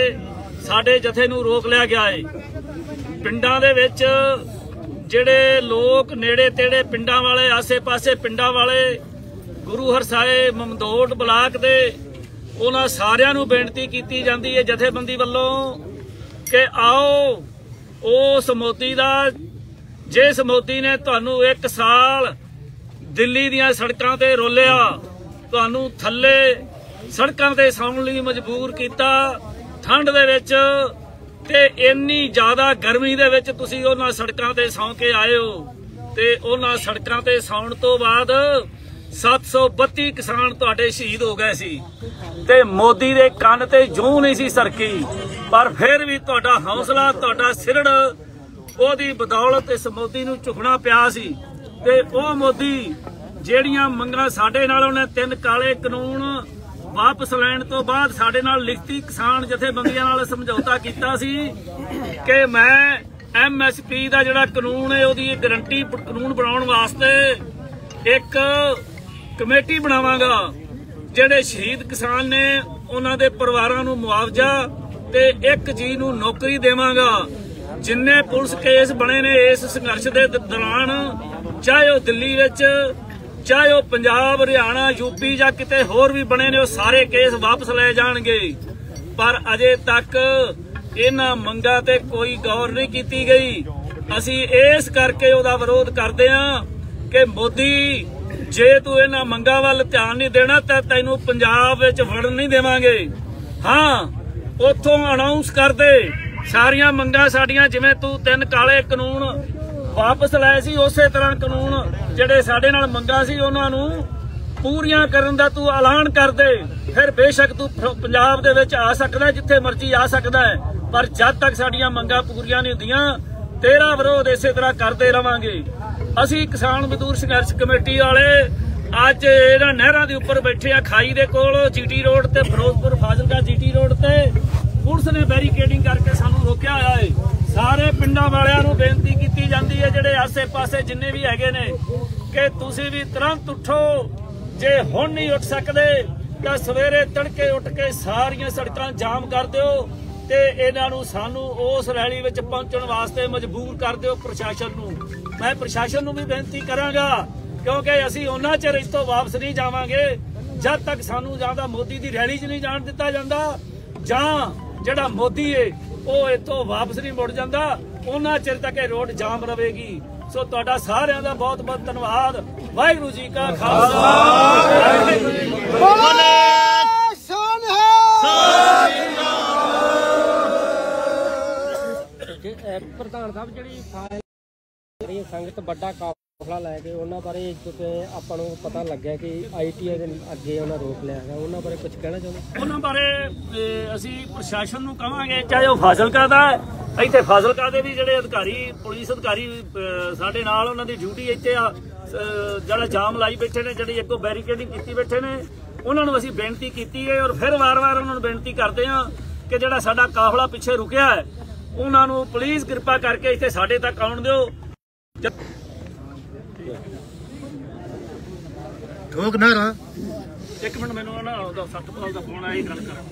ਸਾਡੇ ਜਥੇ ਨੂੰ ਰੋਕ ਲਿਆ ਗਿਆ ਹੈ। ਪਿੰਡਾਂ ਦੇ ਵਿੱਚ ਜਿਹੜੇ ਲੋਕ ਨੇੜੇ ਤੇੜੇ ਪਿੰਡਾਂ ਵਾਲੇ ਆਸੇ-ਪਾਸੇ ਪਿੰਡਾਂ ਵਾਲੇ ਗੁਰੂ ਹਰਸਾਏ ਮਮਦੋਟ ਬਲਾਕ ਦੇ ਉਹਨਾਂ ਸਾਰਿਆਂ ਨੂੰ ਬੇਨਤੀ ਕੀਤੀ ਜਾਂਦੀ ਹੈ ਜਥੇਬੰਦੀ ਵੱਲੋਂ ਕਿ ਆਓ ਉਸ ਮੋਦੀ ਦਾ ਜਿਸ ਮੋਦੀ ਨੇ ਤੁਹਾਨੂੰ 1 ਸਾਲ ਦਿੱਲੀ ਦੀਆਂ ਸੜਕਾਂ ਤੇ ਰੋਲਿਆ, ਤੁਹਾਨੂੰ ਥੱਲੇ ਸੜਕਾਂ ਤੇ ਸੌਣ ਲਈ ਮਜਬੂਰ ਕੀਤਾ ਠੰਡ ਦੇ ਵਿੱਚ ਤੇ ਇੰਨੀ ਜ਼ਿਆਦਾ ਗਰਮੀ ਦੇ ਵਿੱਚ ਤੁਸੀਂ ਉਹਨਾਂ ਸੜਕਾਂ ਤੇ ਸੌਂ ਕੇ ਆਏ ਹੋ ਤੇ ਉਹਨਾਂ ਸੜਕਾਂ ਤੇ ਸੌਣ ਤੋਂ ਬਾਅਦ 732 ਕਿਸਾਨ ਤੁਹਾਡੇ ਸ਼ਹੀਦ ਹੋ ਗਏ ਸੀ ਤੇ ਮੋਦੀ ਦੇ ਕੰਨ ਤੇ ਜੂੰ ਨਹੀਂ ਸੀ ਸਰਕੀ, ਪਰ ਫਿਰ ਵੀ ਤੁਹਾਡਾ ਹੌਸਲਾ ਤੁਹਾਡਾ ਸਿਰੜ ਉਹਦੀ ਬਦੌਲਤ ਇਸ ਮੋਦੀ ਨੂੰ ਝੁਕਣਾ ਪਿਆ ਸੀ। ਤੇ ਉਹ ਮੋਦੀ ਜਿਹੜੀਆਂ ਮੰਗਾਂ ਸਾਡੇ ਨਾਲ ਉਹਨੇ 3 ਕਾਲੇ ਕਾਨੂੰਨ ਵਾਪਸ ਲੈਣ ਤੋਂ ਬਾਅਦ ਸਾਡੇ ਨਾਲ ਲਿਖਤੀ ਕਿਸਾਨ ਜਥੇਬੰਦੀਆਂ ਨਾਲ ਸਮਝੌਤਾ ਕੀਤਾ ਸੀ ਕਿ ਮੈਂ MSP ਦਾ ਜਿਹੜਾ ਕਾਨੂੰਨ ਹੈ ਉਹਦੀ ਗਰੰਟੀ ਕਾਨੂੰਨ ਬਣਾਉਣ ਵਾਸਤੇ ਇੱਕ ਕਮੇਟੀ ਬਣਾਵਾਂਗਾ। ਜਿਹੜੇ ਸ਼ਹੀਦ ਕਿਸਾਨ ਨੇ ਉਹਨਾਂ ਦੇ ਪਰਿਵਾਰਾਂ ਨੂੰ ਮੁਆਵਜ਼ਾ ਤੇ 1 ਜੀ ਨੂੰ ਨੌਕਰੀ ਦੇਵਾਂਗਾ। ਜਿੰਨੇ ਪੁਲਿਸ ਕੇਸ ਬਣੇ ਨੇ ਇਸ ਸੰਘਰਸ਼ ਦੇ ਦੌਰਾਨ, ਚਾਹੇ ਉਹ ਦਿੱਲੀ ਵਿੱਚ, ਚਾਹੇ ਉਹ ਪੰਜਾਬ, ਹਰਿਆਣਾ, ਯੂਪੀ ਜਾਂ ਕਿਤੇ ਹੋਰ ਵੀ ਬਣੇ ਨੇ, ਉਹ ਸਾਰੇ ਕੇਸ ਵਾਪਸ ਲਏ ਜਾਣਗੇ। ਪਰ ਅਜੇ ਤੱਕ ਇਹਨਾਂ ਮੰਗਾਂ ਤੇ ਕੋਈ ਗੌਰ ਨਹੀਂ ਕੀਤੀ ਗਈ। ਅਸੀਂ ਇਸ ਕਰਕੇ ਉਹਦਾ ਵਿਰੋਧ ਕਰਦੇ ਹਾਂ ਕਿ ਮੋਦੀ, ਜੇ ਤੂੰ ਇਹਨਾਂ ਮੰਗਾਂ ਵੱਲ ਧਿਆਨ ਨਹੀਂ ਦੇਣਾ ਤਾਂ ਤੈਨੂੰ ਪੰਜਾਬ ਵਿੱਚ ਵੜਨ ਨਹੀਂ ਦੇਵਾਂਗੇ। ਹਾਂ, ਉੱਥੋਂ ਅਨਾਉਂਸ ਕਰ ਦੇ ਸਾਰੀਆਂ ਮੰਗਾਂ ਸਾਡੀਆਂ, ਜਿਵੇਂ ਤੂੰ 3 ਕਾਲੇ ਕਾਨੂੰਨ ਵਾਪਸ ਲਏ ਸੀ, ਉਸੇ ਤਰ੍ਹਾਂ ਕਾਨੂੰਨ ਜਿਹੜੇ ਸਾਡੇ ਨਾਲ ਮੰਗਾਂ ਸੀ ਉਹਨਾਂ ਨੂੰ ਪੂਰੀਆਂ ਕਰਨ ਦਾ ਤੂੰ ਐਲਾਨ ਕਰ ਦੇ। ਫਿਰ ਬੇਸ਼ੱਕ ਤੂੰ ਪੰਜਾਬ ਦੇ ਵਿੱਚ ਆ ਸਕਦਾ, ਜਿੱਥੇ ਮਰਜ਼ੀ ਆ ਸਕਦਾ ਹੈ, ਪਰ ਜਦ ਤੱਕ ਸਾਡੀਆਂ ਮੰਗਾਂ ਪੂਰੀਆਂ ਨਹੀਂ ਹੁੰਦੀਆਂ ਤੇਰਾ ਵਿਰੋਧ ਇਸੇ ਤਰ੍ਹਾਂ ਕਰਦੇ ਰਵਾਂਗੇ। ਅਸੀਂ ਕਿਸਾਨ ਮਜ਼ਦੂਰ ਸੰਘਰਸ਼ ਕਮੇਟੀ ਵਾਲੇ ਅੱਜ ਇਹਨਾਂ ਨਹਿਰਾਂ ਦੇ ਉੱਪਰ ਬੈਠੇ ਆ, ਖਾਈ ਦੇ ਕੋਲ ਜੀਟੀ ਰੋਡ ਤੇ, ਫਿਰੋਜ਼ਪੁਰ ਫਾਜ਼ਿਲਕਾ ਜੀਟੀ ਰੋਡ ਤੇ ਪੁਲਿਸ ਨੇ ਬੈਰੀਕੇਡਿੰਗ ਕਰਕੇ ਸਾਨੂੰ ਰੋਕਿਆ ਹੋਇਆ ਹੈ। ਸਾਰੇ ਪਿੰਡਾਂ ਵਾਲਿਆਂ ਨੂੰ ਬੇਨਤੀ ਕੀਤੀ ਜਾਂਦੀ ਹੈ, ਜਿਹੜੇ ਆਸੇ-ਪਾਸੇ ਜਿੰਨੇ ਵੀ ਹੈਗੇ ਨੇ, ਕਿ ਤੁਸੀਂ ਵੀ ਤੁਰੰਤ ਉੱਠੋ। ਜੇ ਹੁਣ ਨਹੀਂ ਉੱਠ ਸਕਦੇ ਤਾਂ ਸਵੇਰੇ ਤੜਕੇ ਉੱਠ ਕੇ ਸਾਰੀਆਂ ਸੜਕਾਂ ਜਾਮ ਕਰ ਦਿਓ ਤੇ ਇਹਨਾਂ ਨੂੰ, ਸਾਨੂੰ ਉਸ ਰੈਲੀ ਵਿੱਚ ਪਹੁੰਚਣ ਵਾਸਤੇ ਮਜਬੂਰ ਕਰ ਦਿਓ ਪ੍ਰਸ਼ਾਸਨ ਨੂੰ। ਮੈਂ ਪ੍ਰਸ਼ਾਸਨ ਨੂੰ ਵੀ ਬੇਨਤੀ ਕਰਾਂਗਾ, ਕਿਉਂਕਿ ਅਸੀਂ ਉਹਨਾਂ ਚਿਰ ਇਸ ਤੋਂ ਵਾਪਸ ਨਹੀਂ ਜਾਵਾਂਗੇ ਜਦ ਤੱਕ ਸਾਨੂੰ ਜਾਂ ਤਾਂ ਮੋਦੀ ਦੀ ਰੈਲੀ 'ਚ ਨਹੀਂ ਜਾਣ ਦਿੱਤਾ ਜਾਂਦਾ, ਜਾਂ ਜਿਹੜਾ ਮੋਦੀ ਏ ਉਹ ਇੱਥੋਂ ਵਾਪਸ ਨਹੀਂ ਮੁੜ ਜਾਂਦਾ, ਉਹਨਾਂ ਚਿਰ ਤੱਕ ਇਹ ਰੋਡ ਜਾਮ ਰਹੇਗੀ। ਸੋ ਤੁਹਾਡਾ ਸਾਰਿਆਂ ਦਾ ਬਹੁਤ ਬਹੁਤ ਧੰਨਵਾਦ। ਵਾਹਿਗੁਰੂ ਜੀ ਕਾ ਖਾਲਸਾ, ਵਾਹਿਗੁਰੂ ਜੀ ਕੀ ਫਤਿਹ। ਪ੍ਰਧਾਨ ਸਾਹਿਬ, ਜਿਹੜੀ ਸੰਗਤ ਵੱਡਾ ਕਾਫਲਾ ਲੈ ਕੇ ਉਹਨਾਂ ਬਾਰੇ ਆਪਾਂ ਨੂੰ ਪਤਾ ਲੱਗਿਆ ਕਿ ITI ਦੇ ਅੱਗੇ ਉਹਨਾਂ ਰੋਕ ਲਿਆ ਹੈ, ਉਹਨਾਂ ਬਾਰੇ ਕੁਝ ਕਹਿਣਾ ਚਾਹੁੰਦੇ? ਉਹਨਾਂ ਬਾਰੇ ਅਸੀਂ ਪ੍ਰਸ਼ਾਸਨ ਨੂੰ ਕਹਾਂਗੇ, ਚਾਹੇ ਉਹ ਫਾਜ਼ਿਲਕਾ ਦਾ, ਇੱਥੇ ਫਾਜ਼ਿਲਕਾ ਦੇ ਵੀ ਜਿਹੜੇ ਅਧਿਕਾਰੀ, ਪੁਲਿਸ ਅਧਿਕਾਰੀ ਸਾਡੇ ਨਾਲ, ਉਹਨਾਂ ਦੀ ਡਿਊਟੀ ਇੱਥੇ ਆ, ਜਿਹੜਾ ਜਾਮ ਲਾਈ ਬੈਠੇ ਨੇ, ਜਿਹੜੀ ਅੱਗੋਂ ਬੈਰੀਕੇਡਿੰਗ ਕੀਤੀ ਬੈਠੇ ਨੇ, ਉਹਨਾਂ ਨੂੰ ਅਸੀਂ ਬੇਨਤੀ ਕੀਤੀ ਹੈ ਔਰ ਫਿਰ ਵਾਰ-ਵਾਰ ਉਹਨਾਂ ਨੂੰ ਬੇਨਤੀ ਕਰਦੇ ਹਾਂ ਕਿ ਜਿਹੜਾ ਸਾਡਾ ਕਾਫਲਾ ਪਿੱਛੇ ਰੁਕਿਆ ਹੈ ਉਹਨਾਂ ਨੂੰ ਪਲੀਜ਼ ਕਿਰਪਾ ਕਰਕੇ ਇੱਥੇ ਸਾਡੇ ਤੱਕ ਆਉਣ ਦਿਓ। ਠੋਕ ਨਾ ਰਾ ਇੱਕ ਮਿੰਟ, ਮੈਨੂੰ ਨਾ 60 ਦਾ ਫੋਨ ਆਇਆ, ਗੱਲ ਕਰਾਂ।